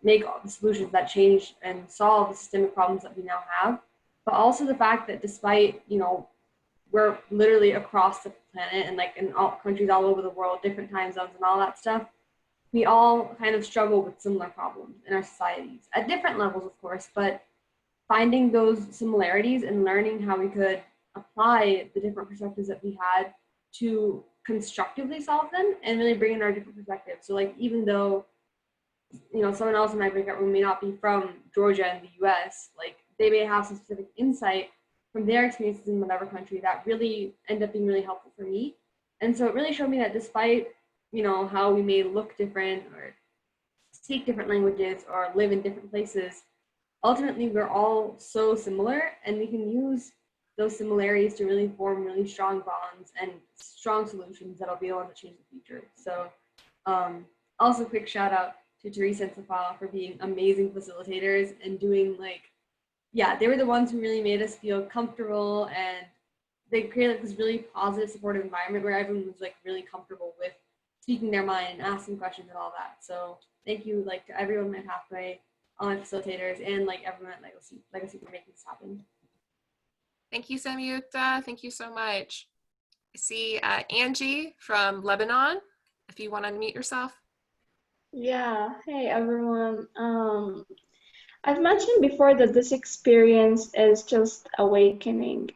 make all the solutions that change and solve the systemic problems that we now have. But also the fact that despite, we're literally across the planet and like in all countries all over the world, different time zones and all that stuff, we all kind of struggle with similar problems in our societies at different levels, of course, but finding those similarities and learning how we could apply the different perspectives that we had to constructively solve them and really bring in our different perspectives. So like, even though, someone else in my breakout room may not be from Georgia in the US, like they may have some specific insight from their experiences in whatever country that really end up being really helpful for me. And so it really showed me that despite, how we may look different or speak different languages or live in different places, ultimately we're all so similar and we can use those similarities to really form really strong bonds and strong solutions that'll be able to change the future. So also quick shout out to Teresa and Safala for being amazing facilitators and doing they were the ones who really made us feel comfortable and they created this really positive, supportive environment where everyone was really comfortable with speaking their mind and asking questions and all that. So thank you to everyone in my pathway, all my facilitators, and everyone at Legacy for making this happen. Thank you, Samyukta. Thank you so much. I see Angie from Lebanon, if you want to unmute yourself. Yeah, hey everyone. I've mentioned before that this experience is just awakening.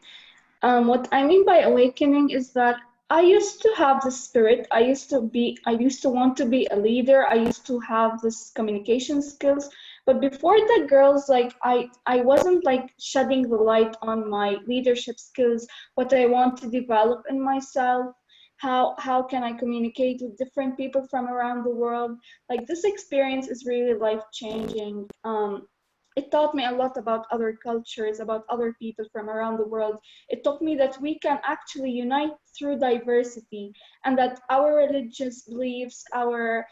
What I mean by awakening is that I used to have the spirit. I used to want to be a leader. I used to have this communication skills. But before the girls, I wasn't shedding the light on my leadership skills, what I want to develop in myself. How can I communicate with different people from around the world? This experience is really life-changing. It taught me a lot about other cultures, about other people from around the world. It taught me that we can actually unite through diversity and that our religious beliefs, our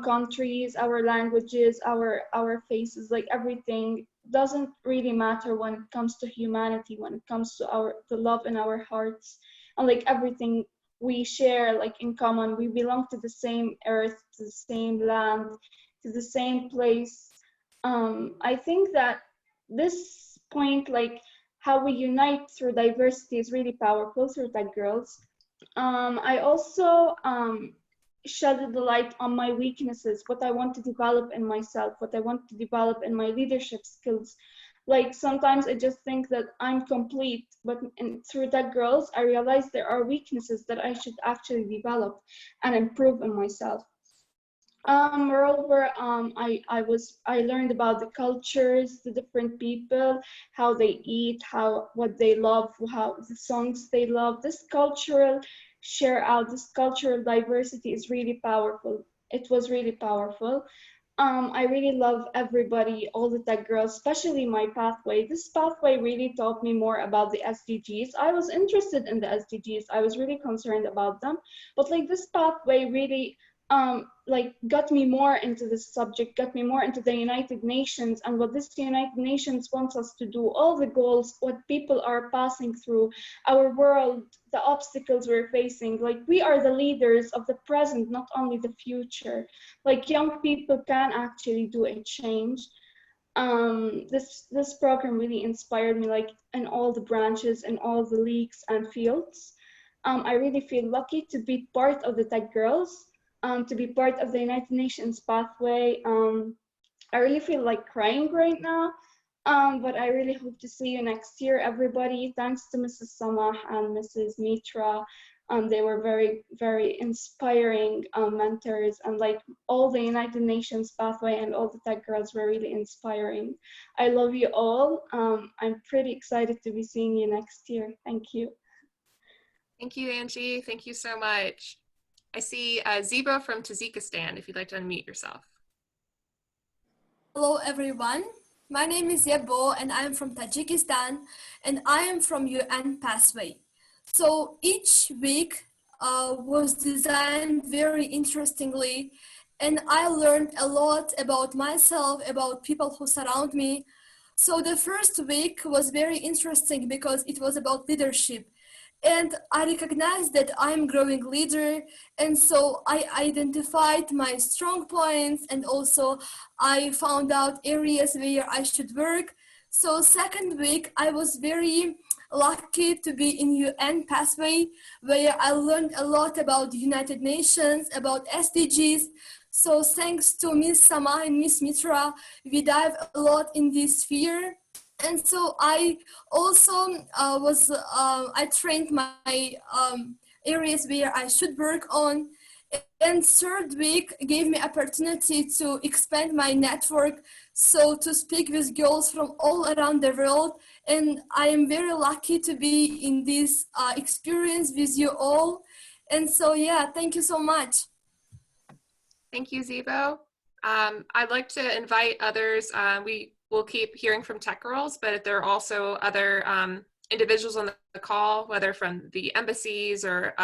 countries, our languages, our faces, everything doesn't really matter when it comes to humanity, when it comes to the love in our hearts and everything we share in common. We belong to the same earth, to the same land, to the same place. I think that this point, how we unite through diversity, is really powerful through TechGirls. I also shedded the light on my weaknesses, what I want to develop in myself, what I want to develop in my leadership skills. Sometimes I just think that I'm complete, but through TechGirls, I realized there are weaknesses that I should actually develop and improve in myself. Moreover, I learned about the cultures, the different people, how they eat, what they love, how the songs they love. This cultural this cultural diversity is really powerful. It was really powerful. I really love everybody, all the tech girls, especially my pathway. This pathway really taught me more about the SDGs. I was interested in the SDGs. I was really concerned about them, but this pathway really got me more into this subject, got me more into the United Nations and what this United Nations wants us to do, all the goals, what people are passing through, our world, the obstacles we're facing. We are the leaders of the present, not only the future. Young people can actually do a change. This program really inspired me, in all the branches, in all the leagues and fields. I really feel lucky to be part of the TechGirls, to be part of the United Nations pathway. I really feel like crying right now, but I really hope to see you next year, everybody. Thanks to Mrs. Samah and Mrs. Mitra. They were very, very inspiring mentors, and like all the United Nations pathway and all the TechGirls were really inspiring. I love you all. I'm pretty excited to be seeing you next year. Thank you. Thank you, Angie. Thank you so much. I see Ziba from Tajikistan, if you'd like to unmute yourself. Hello everyone, my name is Yebo and I am from Tajikistan and I am from UN Pathway. So each week was designed very interestingly and I learned a lot about myself, about people who surround me. So the first week was very interesting because it was about leadership. And I recognized that I'm a growing leader, and so I identified my strong points, and also I found out areas where I should work. So second week, I was very lucky to be in UN Pathway, where I learned a lot about the United Nations, about SDGs. So thanks to Ms. Samah and Ms. Mitra, we dive a lot in this sphere. And so I also I trained my areas where I should work on. And third week gave me opportunity to expand my network, so to speak with girls from all around the world. And I am very lucky to be in this experience with you all. And so, yeah, thank you so much. Thank you, Zibo. I'd like to invite others. We'll keep hearing from TechGirls, but if there are also other individuals on the call, whether from the embassies or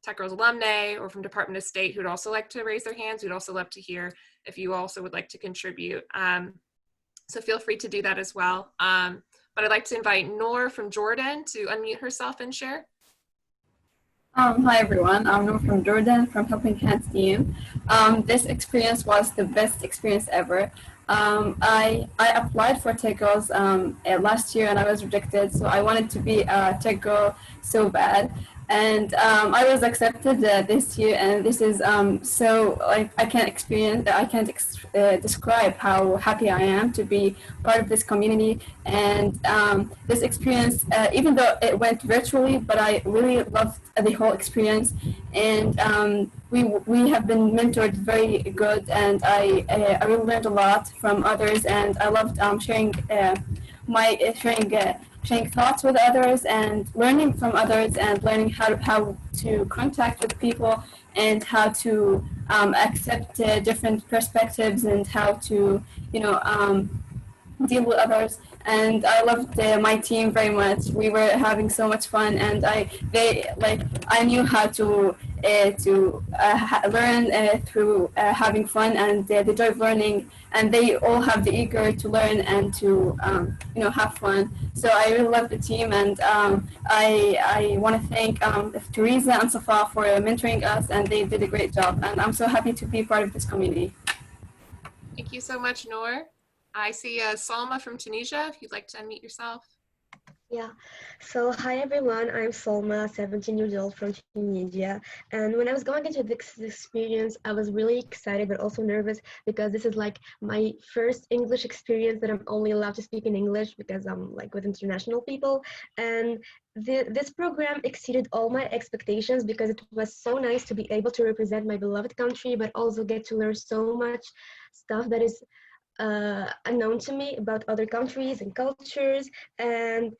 TechGirls alumni or from Department of State who'd also like to raise their hands, we'd also love to hear if you also would like to contribute. So feel free to do that as well. But I'd like to invite Noor from Jordan to unmute herself and share. Hi everyone, I'm Noor from Jordan from Helping Hands team. This experience was the best experience ever. I applied for TechGirls last year and I was rejected, so I wanted to be a TechGirl so bad. And I was accepted this year, and this is so like I can't describe how happy I am to be part of this community. And this experience, even though it went virtually, but I really loved the whole experience. And we have been mentored very good, and I really learned a lot from others, and I loved sharing sharing thoughts with others and learning from others, and learning how to contact with people and how to accept different perspectives and how to deal with others. And I loved my team very much. We were having so much fun, and I knew how to learn through having fun and the joy of learning, and they all have the eager to learn and to have fun. So I really love the team, and I want to thank Teresa and Safa for mentoring us, and they did a great job, and I'm so happy to be part of this community. Thank you so much, Noor. I see Salma from Tunisia, if you'd like to unmute yourself. Yeah, so hi everyone, I'm Salma, 17 years old from Tunisia. And when I was going into this experience, I was really excited but also nervous, because this is like my first English experience that I'm only allowed to speak in English because I'm like with international people. And this program exceeded all my expectations, because it was so nice to be able to represent my beloved country, but also get to learn so much stuff that is unknown to me about other countries and cultures. And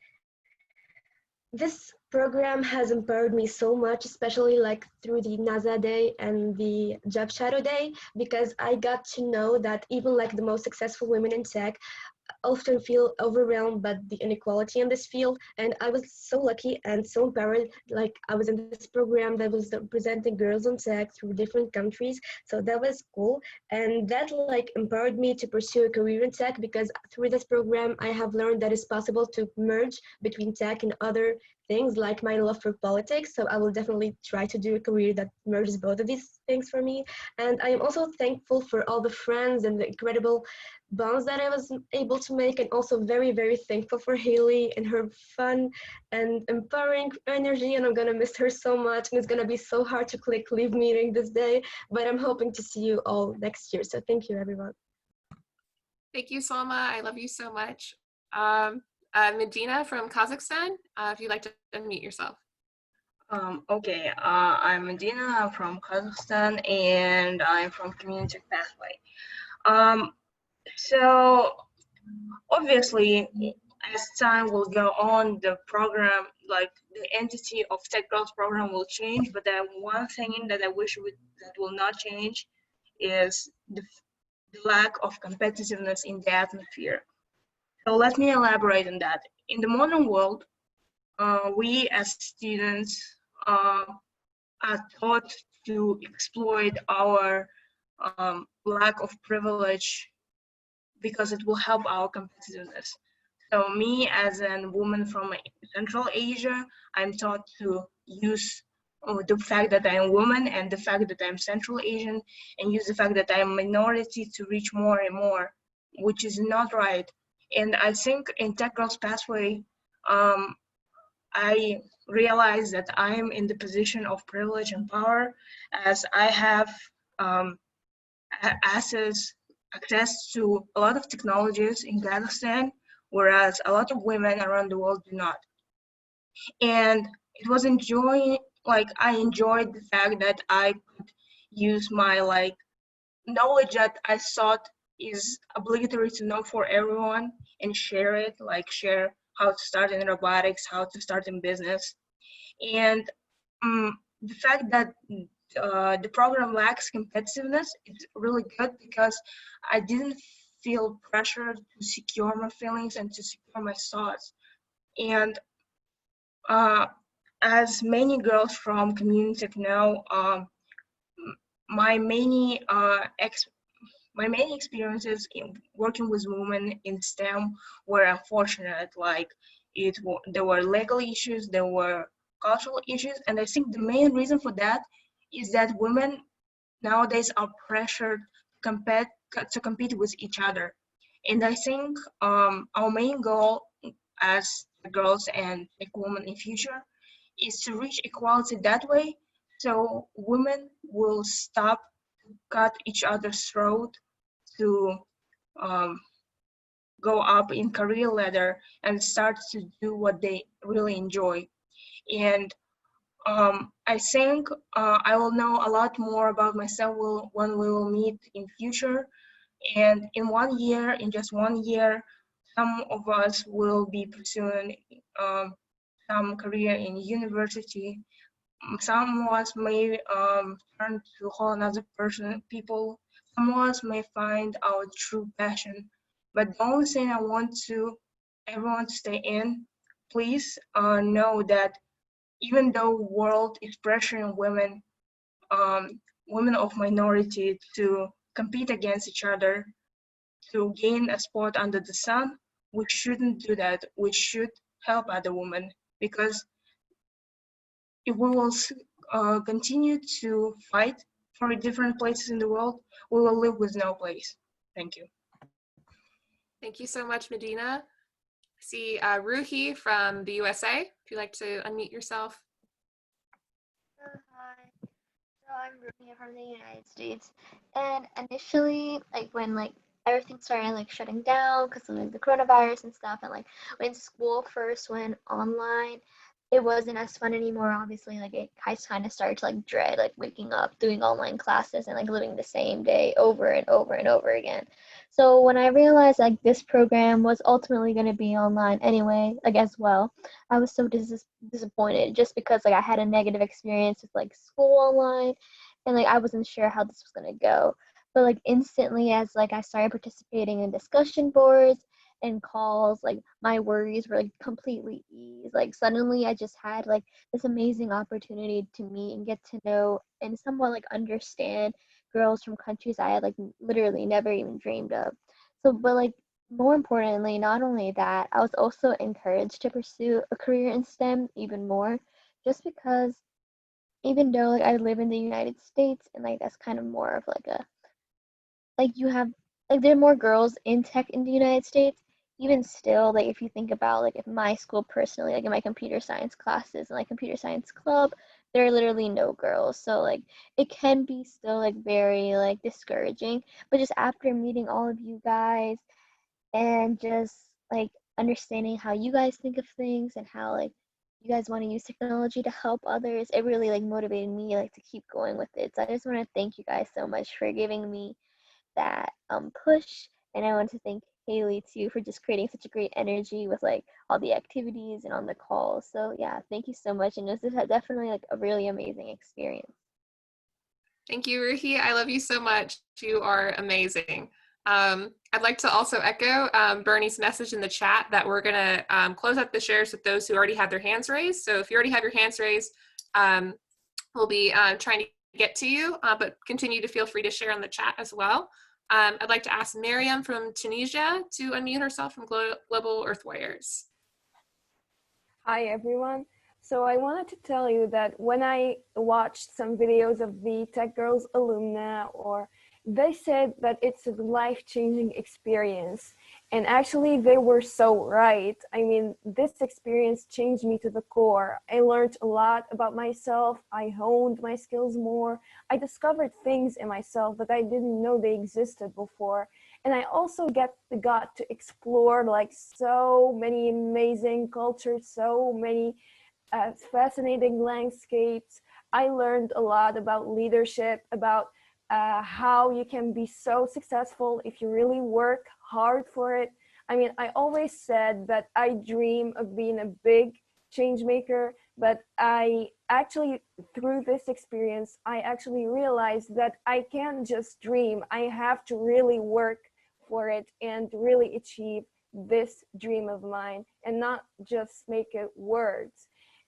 this program has empowered me so much, especially like through the NASA Day and the Job Shadow Day, because I got to know that even like the most successful women in tech often feel overwhelmed by the inequality in this field. And I was so lucky and so empowered. Like I was in this program that was representing girls in tech through different countries. So that was cool. And that like empowered me to pursue a career in tech, because through this program, I have learned that it's possible to merge between tech and other things like my love for politics. So I will definitely try to do a career that merges both of these things for me. And I am also thankful for all the friends and the incredible bonds that I was able to make, and also very, very thankful for Haley and her fun and empowering energy. And I'm gonna miss her so much, and it's gonna be so hard to click leave meeting this day, but I'm hoping to see you all next year. So thank you, everyone. Thank you, Salma. I love you so much. Medina from Kazakhstan, if you'd like to unmute yourself. Okay, I'm Medina. I'm from Kazakhstan, and I'm from Community Pathway. So obviously, as time will go on, the program, like the entity of TechGirls program, will change. But the one thing that I wish that will not change is the lack of competitiveness in the atmosphere. So let me elaborate on that. In the modern world, we as students are taught to exploit our lack of privilege because it will help our competitiveness. So me as a woman from Central Asia, I'm taught to use the fact that I am a woman and the fact that I'm Central Asian, and use the fact that I'm a minority to reach more and more, which is not right. And I think in TechGirls Pathway, I realize that I am in the position of privilege and power, as I have access to a lot of technologies in Kazakhstan, whereas a lot of women around the world do not. And it was I enjoyed the fact that I could use my knowledge that I thought is obligatory to know for everyone and share it, share how to start in robotics, how to start in business. And the fact that the program lacks competitiveness is really good, because I didn't feel pressured to secure my feelings and to secure my thoughts. And as many girls from community know, my many experiences in working with women in STEM were unfortunate. There were legal issues, there were cultural issues, and I think the main reason for that is that women nowadays are pressured to compete with each other. And I think our main goal as girls and women in future is to reach equality that way, so women will stop cut each other's throat to go up in career ladder and start to do what they really enjoy. And I think I will know a lot more about myself when we will meet in future. And in just 1 year, some of us will be pursuing some career in university. Some of us may turn to a whole another people. Some of us may find our true passion. But the only thing I want everyone to stay in, please know that even though the world is pressuring women, women of minority to compete against each other, to gain a spot under the sun, we shouldn't do that. We should help other women, because if we will continue to fight for different places in the world, we will live with no place. Thank you. Thank you so much, Medina. I see Ruhi from the USA. If you'd like to unmute yourself. Hi. So I'm Ruby from the United States, and initially, when everything started shutting down because of the coronavirus and stuff, and when school first went online, it wasn't as fun anymore. Obviously, I kind of started to dread waking up, doing online classes, and living the same day over and over and over again. So when I realized this program was ultimately going to be online anyway, as well, I was so disappointed, just because I had a negative experience with school online, and I wasn't sure how this was going to go. But instantly, as I started participating in discussion boards and calls, my worries were completely eased. Suddenly I just had this amazing opportunity to meet and get to know and somewhat understand girls from countries I had literally never even dreamed of. So but more importantly, not only that, I was also encouraged to pursue a career in STEM even more, just because even though like I live in the United States and like that's kind of more of like a like you have like there are more girls in tech in the United States. Even still, like if you think about like if my school personally, like in my computer science classes and like computer science club, there are literally no girls. So like it can be still like very like discouraging. But just after meeting all of you guys and just like understanding how you guys think of things and how like you guys want to use technology to help others, it really like motivated me like to keep going with it. So I just want to thank you guys so much for giving me that push, and I want to thank Haley too for just creating such a great energy with like all the activities and on the calls. So yeah, thank you so much, and this is definitely like a really amazing experience. Thank you, Ruhi. I love you so much. You are amazing. I'd like to also echo Bernie's message in the chat that we're going to close up the shares with those who already have their hands raised. So if you already have your hands raised, we'll be trying to get to you, but continue to feel free to share on the chat as well. I'd like to ask Miriam from Tunisia to unmute herself from Global Earth Warriors. Hi, everyone. So I wanted to tell you that when I watched some videos of the TechGirls alumna, or they said that it's a life-changing experience. And actually, they were so right. I mean, this experience changed me to the core. I learned a lot about myself. I honed my skills more. I discovered things in myself that I didn't know they existed before. And I also got to explore like so many amazing cultures, so many fascinating landscapes. I learned a lot about leadership, about how you can be so successful if you really work hard for it. I mean, I always said that I dream of being a big change maker, but I actually, through this experience, I actually realized that I can't just dream. I have to really work for it and really achieve this dream of mine and not just make it words.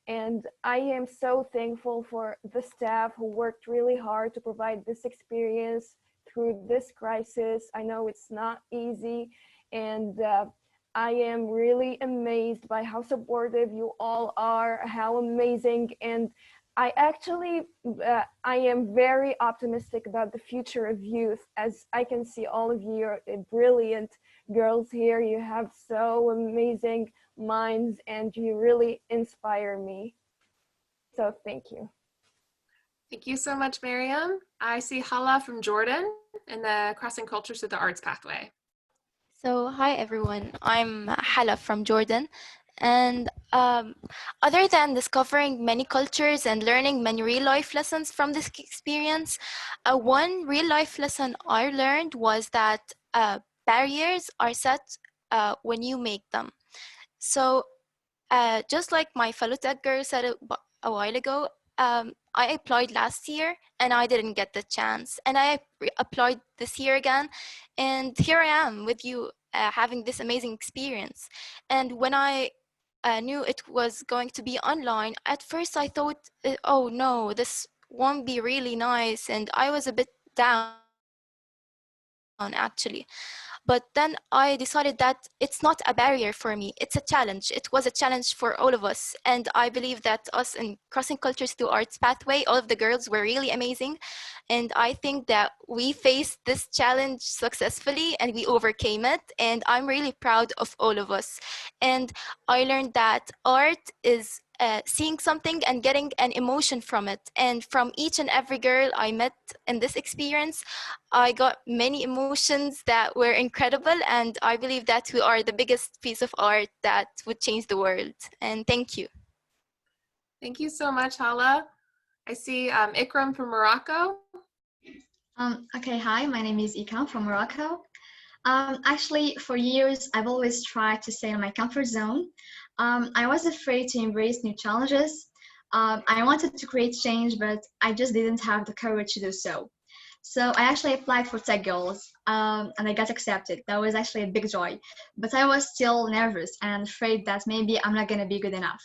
And I am so thankful for the staff who worked really hard to provide this experience through this crisis. I know it's not easy, and I am really amazed by how supportive you all are, how amazing. And I actually, I am very optimistic about the future of youth, as I can see all of you are brilliant girls here. You have so amazing minds and you really inspire me. So thank you. Thank you so much, Miriam. I see Hala from Jordan in the Crossing Cultures to the Arts pathway. So hi everyone, I'm Hala from Jordan, and other than discovering many cultures and learning many real life lessons from this experience, one real life lesson I learned was that barriers are set when you make them. So just like my fellow tech girl said a while ago, I applied last year and I didn't get the chance, and I applied this year again, and here I am with you having this amazing experience. And when I knew it was going to be online, at first I thought, oh no, this won't be really nice, and I was a bit down actually. But then I decided that it's not a barrier for me, it's a challenge. It was a challenge for all of us. And I believe that us in Crossing Cultures to Arts pathway, all of the girls were really amazing. And I think that we faced this challenge successfully and we overcame it. And I'm really proud of all of us. And I learned that art is seeing something and getting an emotion from it. And from each and every girl I met in this experience, I got many emotions that were incredible. And I believe that we are the biggest piece of art that would change the world. And thank you. Thank you so much, Hala. I see Ikram from Morocco. Okay, hi, my name is Ikram from Morocco. Actually, for years, I've always tried to stay in my comfort zone. I was afraid to embrace new challenges. I wanted to create change, but I just didn't have the courage to do so. So I actually applied for TechGirls, and I got accepted. That was actually a big joy, but I was still nervous and afraid that maybe I'm not gonna be good enough.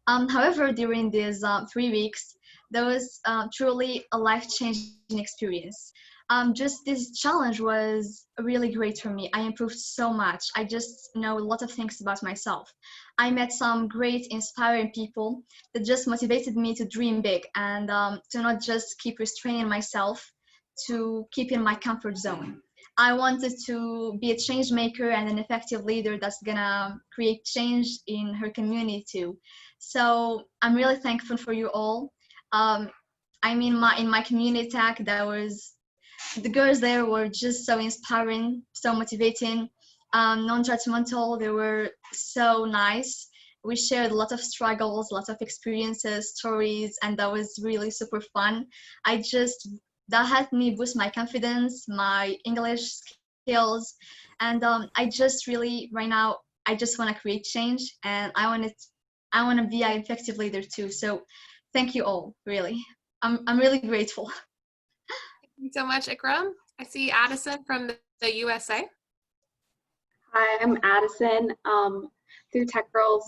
However, during these 3 weeks, That was truly a life-changing experience. Just this challenge was really great for me. I improved so much. I just know a lot of things about myself. I met some great, inspiring people that just motivated me to dream big and to not just keep restraining myself, to keep in my comfort zone. I wanted to be a change maker and an effective leader that's gonna create change in her community too. So I'm really thankful for you all. I mean, in my community tech, the girls there were just so inspiring, so motivating, non-judgmental. They were so nice. We shared a lot of struggles, a lot of experiences, stories, and that was really super fun. That helped me boost my confidence, my English skills, and I just really right now I just want to create change, and I want to be an effective leader too. So thank you all, really. I'm really grateful. Thank you so much, Ikram. I see Addison from the USA. Hi, I'm Addison. Through TechGirls,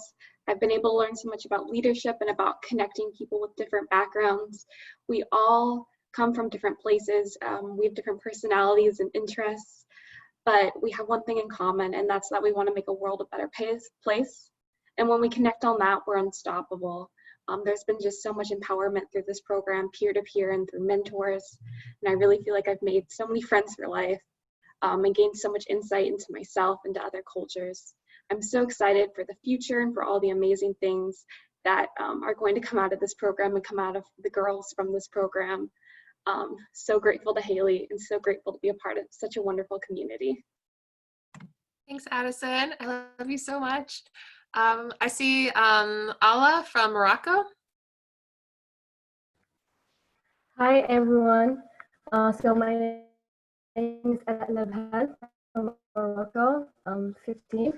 I've been able to learn so much about leadership and about connecting people with different backgrounds. We all come from different places. We have different personalities and interests, but we have one thing in common, and that's that we want to make a world a better place. And when we connect on that, we're unstoppable. There's been just so much empowerment through this program, peer-to-peer and through mentors. And I really feel like I've made so many friends for life and gained so much insight into myself and to other cultures. I'm so excited for the future and for all the amazing things that are going to come out of this program and come out of the girls from this program. So grateful to Haley and so grateful to be a part of such a wonderful community. Thanks, Addison. I love you so much. I see Ala from Morocco. Hi everyone. So my name is Ala Labhan from Morocco. I'm 15,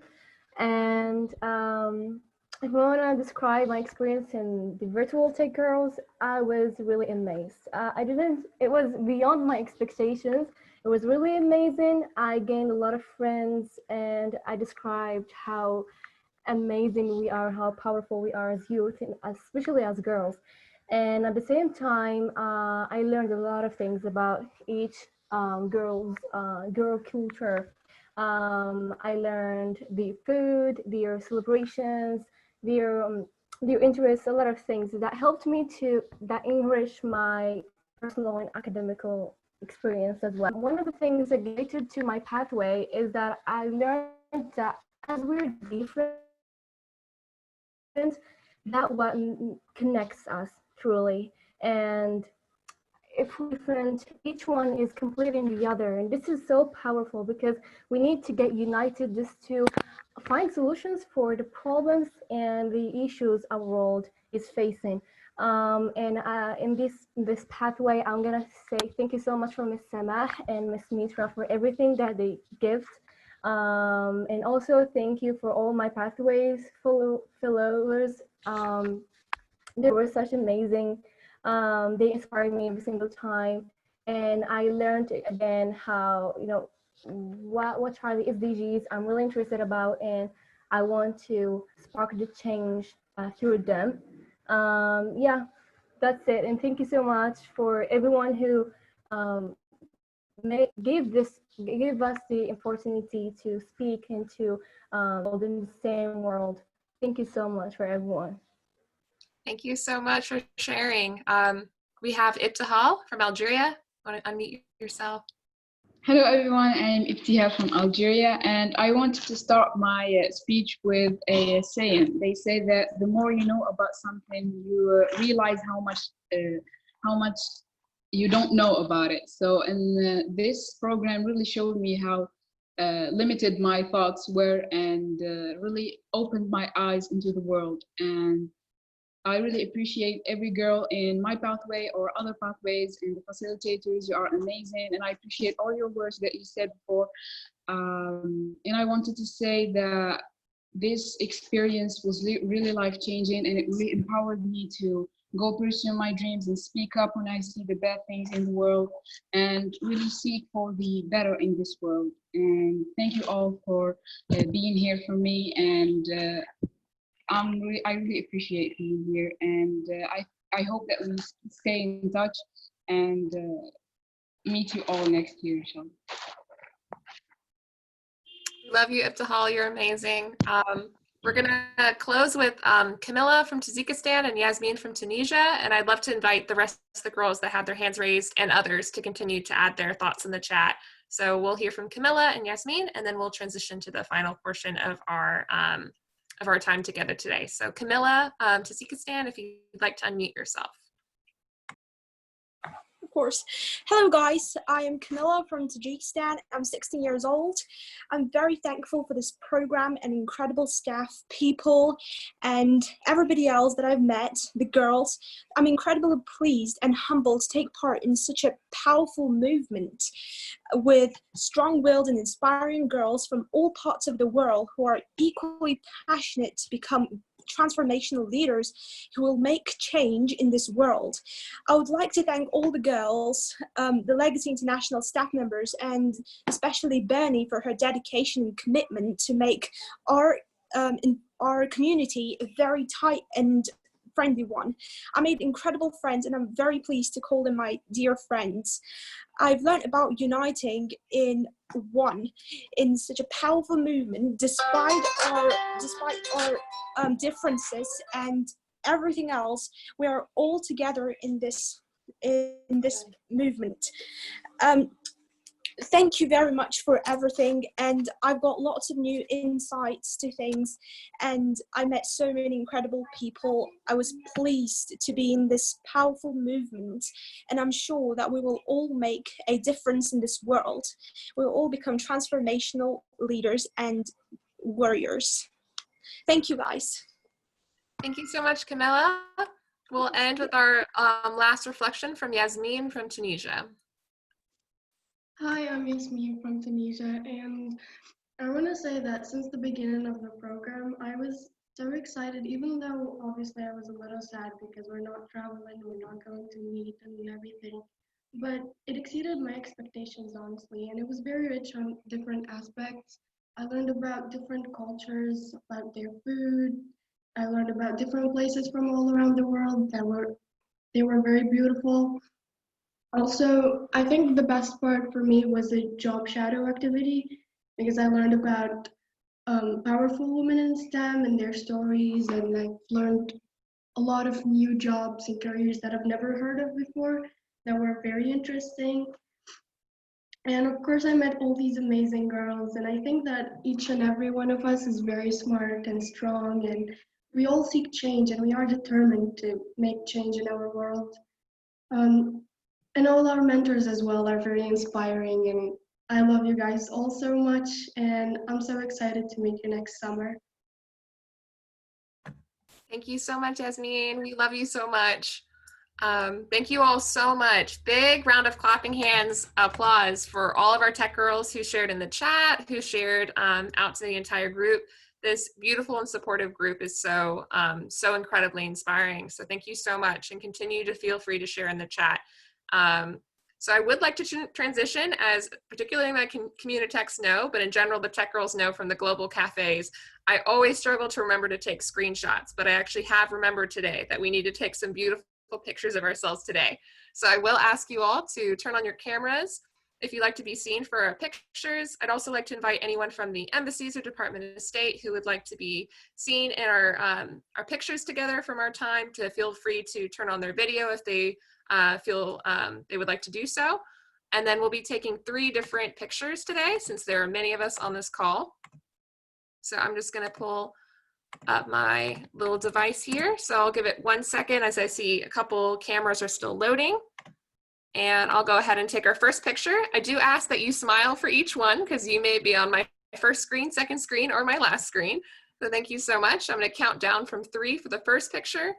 and if I want to describe my experience in the virtual Tech Girls, I was really amazed. It was beyond my expectations. It was really amazing. I gained a lot of friends, and I described how amazing we are, how powerful we are as youth, and especially as girls. And at the same time, I learned a lot of things about each girl culture. I learned the food, their celebrations, their interests, a lot of things that helped me that enrich my personal and academical experience as well. One of the things that related to my pathway is that I learned that as we're different, that what connects us truly. And if we're different, each one is completing the other. And this is so powerful because we need to get united just to find solutions for the problems and the issues our world is facing. In this pathway, I'm gonna say thank you so much for Miss Samah and Miss Mitra for everything that they give. And also thank you for all my pathways followers. They were such amazing. They inspired me every single time, and I learned again how, what are the SDGs I'm really interested about, and I want to spark the change through them. Yeah, that's it. And thank you so much for everyone who gave us the opportunity to speak and to build in the same world. Thank you so much for everyone. Thank you so much for sharing. We have Ibtihal from Algeria. Want to unmute yourself? Hello everyone, I'm Ibtihal from Algeria, and I wanted to start my speech with a saying. They say that the more you know about something, you realize how much you don't know about it. So, this program really showed me how limited my thoughts were, and really opened my eyes into the world. And I really appreciate every girl in my pathway or other pathways and the facilitators. You are amazing, and I appreciate all your words that you said before. And I wanted to say that this experience was really life-changing, and it really empowered me to go pursue my dreams and speak up when I see the bad things in the world, and really seek for the better in this world. And thank you all for being here for me, and I really appreciate being here, and I I hope that we stay in touch and meet you all next year, inshallah. Love you, Ibtihal. You're amazing. We're going to close with Camilla from Tajikistan and Yasmine from Tunisia. And I'd love to invite the rest of the girls that had their hands raised and others to continue to add their thoughts in the chat. So we'll hear from Camilla and Yasmine, and then we'll transition to the final portion of our time together today. So Camilla, Tajikistan, if you'd like to unmute yourself. Of course. Hello guys, I am Camilla from Tajikistan. I'm 16 years old. I'm very thankful for this program and incredible staff, people, and everybody else that I've met, the girls. I'm incredibly pleased and humbled to take part in such a powerful movement with strong-willed and inspiring girls from all parts of the world who are equally passionate to become transformational leaders who will make change in this world. I would like to thank all the girls, the Legacy International staff members, and especially Bernie for her dedication and commitment to make our community a very tight and friendly one. I made incredible friends and I'm very pleased to call them my dear friends. I've learned about uniting in one in such a powerful movement despite our differences and everything else. We are all together in this movement. Thank you very much for everything, and I've got lots of new insights to things, and I met so many incredible people. I was pleased to be in this powerful movement, and I'm sure that we will all make a difference in this world. We'll all become transformational leaders and warriors. Thank you, guys. Thank you so much, Camilla. We'll end with our last reflection from Yasmine from Tunisia. Hi, I'm Yasmine from Tunisia, and I want to say that since the beginning of the program, I was so excited, even though obviously I was a little sad because we're not traveling, we're not going to meet and everything, but it exceeded my expectations, honestly, and it was very rich on different aspects. I learned about different cultures, about their food. I learned about different places from all around the world they were very beautiful. Also, I think the best part for me was the job shadow activity because I learned about powerful women in STEM and their stories, and I've learned a lot of new jobs and careers that I've never heard of before that were very interesting. And of course, I met all these amazing girls, and I think that each and every one of us is very smart and strong, and we all seek change, and we are determined to make change in our world. And all our mentors as well are very inspiring, and I love you guys all so much, and I'm so excited to meet you next summer. Thank you so much, Yasmine. We love you so much. Thank you all so much. Big round of clapping hands, applause for all of our tech girls who shared in the chat, who shared out to the entire group. This beautiful and supportive group is so incredibly inspiring. So thank you so much, and continue to feel free to share in the chat. So I would like to transition, as particularly my communitechs know, but in general the tech girls know from the global cafes, I always struggle to remember to take screenshots, but I actually have remembered today that we need to take some beautiful pictures of ourselves today. So I will ask you all to turn on your cameras if you'd like to be seen for our pictures. I'd also like to invite anyone from the embassies or Department of State who would like to be seen in our pictures together from our time to feel free to turn on their video if they feel they would like to do so. And then we'll be taking 3 different pictures today since there are many of us on this call. So I'm just going to pull up my little device here. So I'll give it 1 second as I see a couple cameras are still loading. And I'll go ahead and take our first picture. I do ask that you smile for each one because you may be on my first screen, second screen, or my last screen. So thank you so much. I'm going to count down from 3 for the first picture.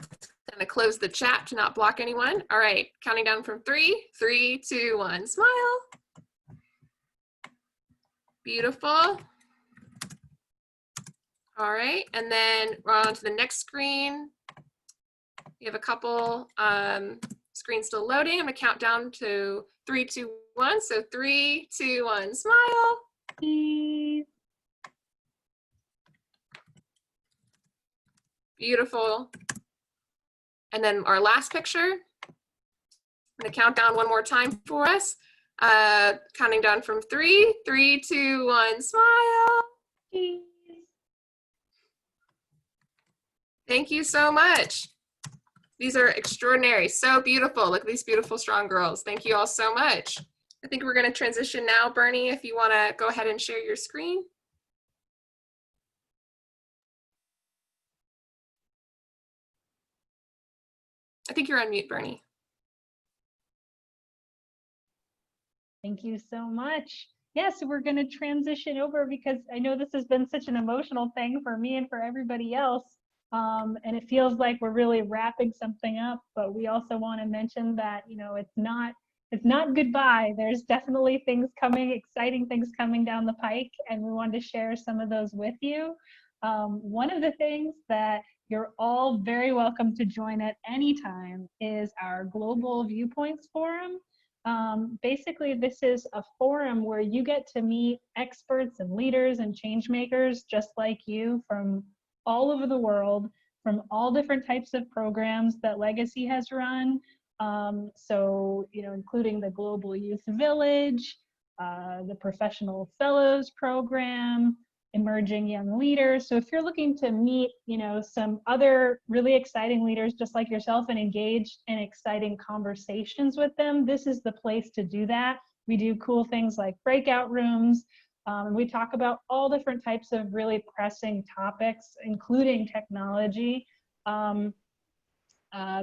I'm going to close the chat to not block anyone. All right, counting down from 3, 3, 2, 1, smile. Beautiful. All right, and then we're on to the next screen. We have a couple screens still loading. I'm going to count down to 3, 2, 1. So 3, 2, 1, smile. Beautiful. And then our last picture, I'm gonna count down one more time for us. Counting down from 3, 3, 2, 1, smile. Thank you so much. These are extraordinary, so beautiful. Look at these beautiful, strong girls. Thank you all so much. I think we're gonna transition now, Bernie, if you wanna go ahead and share your screen. I think you're on mute, Bernie. Thank you so much. Yes, we're going to transition over because I know this has been such an emotional thing for me and for everybody else. And it feels like we're really wrapping something up, but we also want to mention that, you know, it's not goodbye. There's definitely things coming, exciting things coming down the pike, and we wanted to share some of those with you. One of the things that you're all very welcome to join at any time is our Global Viewpoints Forum. Basically, this is a forum where you get to meet experts and leaders and change makers just like you from all over the world, from all different types of programs that Legacy has run. So, you know, including the Global Youth Village, the Professional Fellows Program, Emerging Young Leaders. So if you're looking to meet, you know, some other really exciting leaders just like yourself and engage in exciting conversations with them, this is the place to do that. We do cool things like breakout rooms. And we talk about all different types of really pressing topics, including technology. The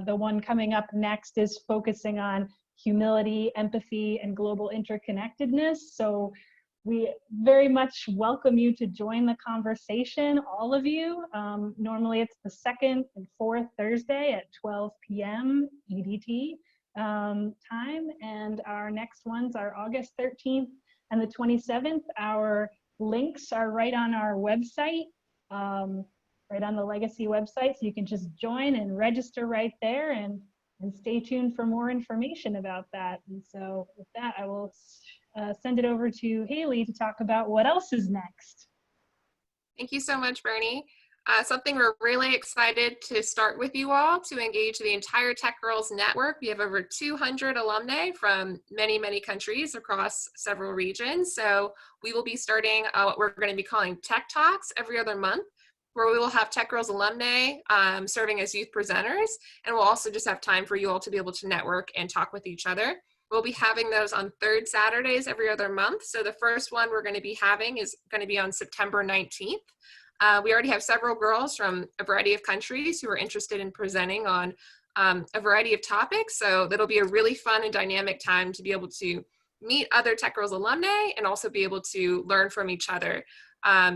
one coming up next is focusing on humility, empathy, and global interconnectedness. So we very much welcome you to join the conversation, all of you. Normally it's the second and fourth Thursday at 12 p.m. EDT time, and our next ones are August 13th and the 27th. Our links are right on our website, right on the Legacy website, so you can just join and register right there, and stay tuned for more information about that. And so with that, I will send it over to Haley to talk about what else is next. Thank you so much, Bernie. Something we're really excited to start with you all to engage the entire TechGirls network. We have over 200 alumni from many, many countries across several regions. So we will be starting what we're going to be calling Tech Talks every other month, where we will have TechGirls alumni serving as youth presenters. And we'll also just have time for you all to be able to network and talk with each other. We'll be having those on third Saturdays every other month. So the first one we're going to be having is going to be on September 19th. We already have several girls from a variety of countries who are interested in presenting on a variety of topics. So that'll be a really fun and dynamic time to be able to meet other TechGirls alumni and also be able to learn from each other.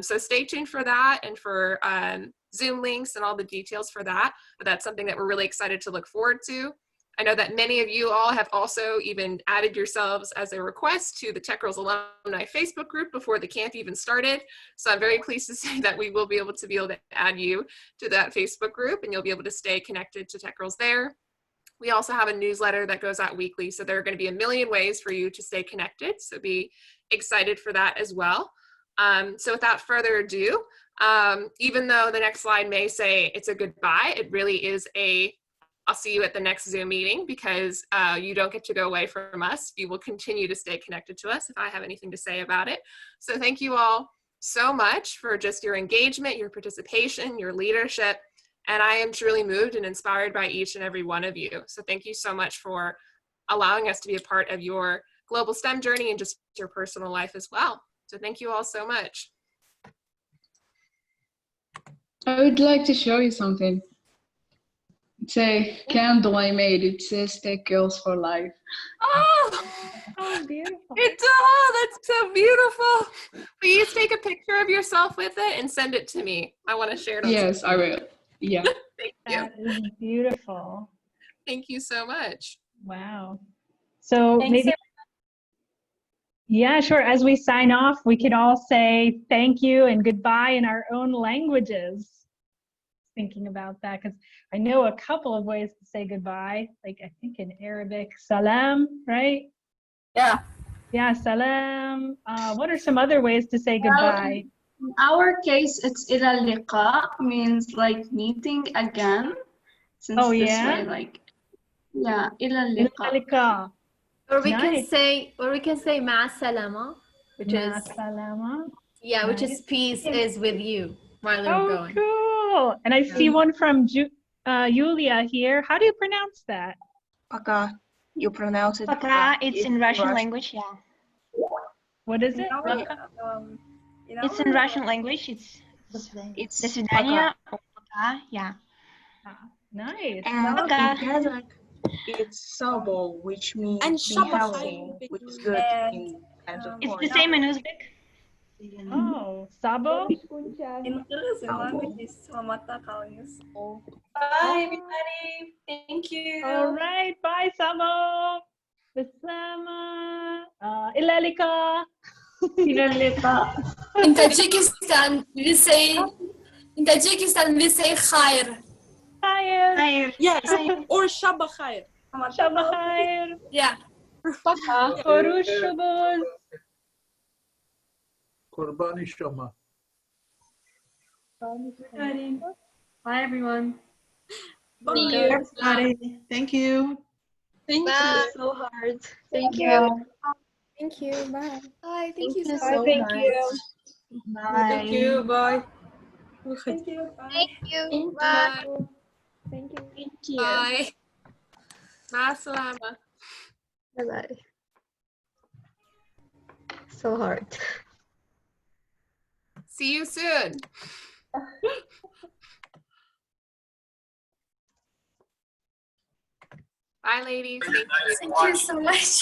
So stay tuned for that and for Zoom links and all the details for that. But that's something that we're really excited to look forward to. I know that many of you all have also even added yourselves as a request to the TechGirls Alumni Facebook group before the camp even started. So I'm very pleased to say that we will be able to add you to that Facebook group, and you'll be able to stay connected to TechGirls there. We also have a newsletter that goes out weekly, so there are going to be a million ways for you to stay connected. So be excited for that as well. So without further ado, even though the next slide may say it's a goodbye, it really is a I'll see you at the next Zoom meeting, because you don't get to go away from us. You will continue to stay connected to us if I have anything to say about it. So thank you all so much for just your engagement, your participation, your leadership. And I am truly moved and inspired by each and every one of you. So thank you so much for allowing us to be a part of your global STEM journey and just your personal life as well. So thank you all so much. I would like to show you something. It's a candle I made. It says TechGirls for Life. Oh, beautiful. That's so beautiful. Please take a picture of yourself with it and send it to me. I want to share it on Yes, social. I will. Yeah. Thank you. That is beautiful. Thank you so much. Wow. So Thanks, maybe, yeah, sure. As we sign off, we could all say thank you and goodbye in our own languages. Thinking about that, because I know a couple of ways to say goodbye, like I think in Arabic, salam, right? Yeah. Yeah, salam. What are some other ways to say goodbye? In our case, it's ila liqa, means like meeting again. since Oh, this yeah? way, like, yeah, إلى اللقاء. Or we Nice. can say ma salama, which Ma is salama. yeah, which is Nice. peace is with you while we're Oh, going. cool. And I see one from Julia here. How do you pronounce that? Пока. You pronounce it. Пока, it's in Russian language, yeah. What is it? It's in Russian language. It's До свидания. Пока, yeah. Nice. And Пока. in Kazakh, it's sabo, which means And be Shabbat healthy, which is good in times of It's war. the same in Uzbek. Oh, Sabo? In Kyrgyzstan language is Salamata Kalinius. Bye, everybody. Thank you. All right. Bye, Sabo. Bislama. Ilalika. In Tajikistan, we say khair. Khair. Yes, or Shabbat Khair. Shabbat Khair. Yeah. Korush Shubuz. Qurbani Shoma. Bye, everyone. Bye. See you, everybody. Thank you. Thank you so hard. Thank you. Thank you. Bye. Bye. Thank you so so much. much. Bye. Thank you. Bye. Thank you. Bye. Bye. Thank you. Bye. Ma salama. Bye-bye. So hard. See you soon. Bye, ladies. Thank you. Thank you so much.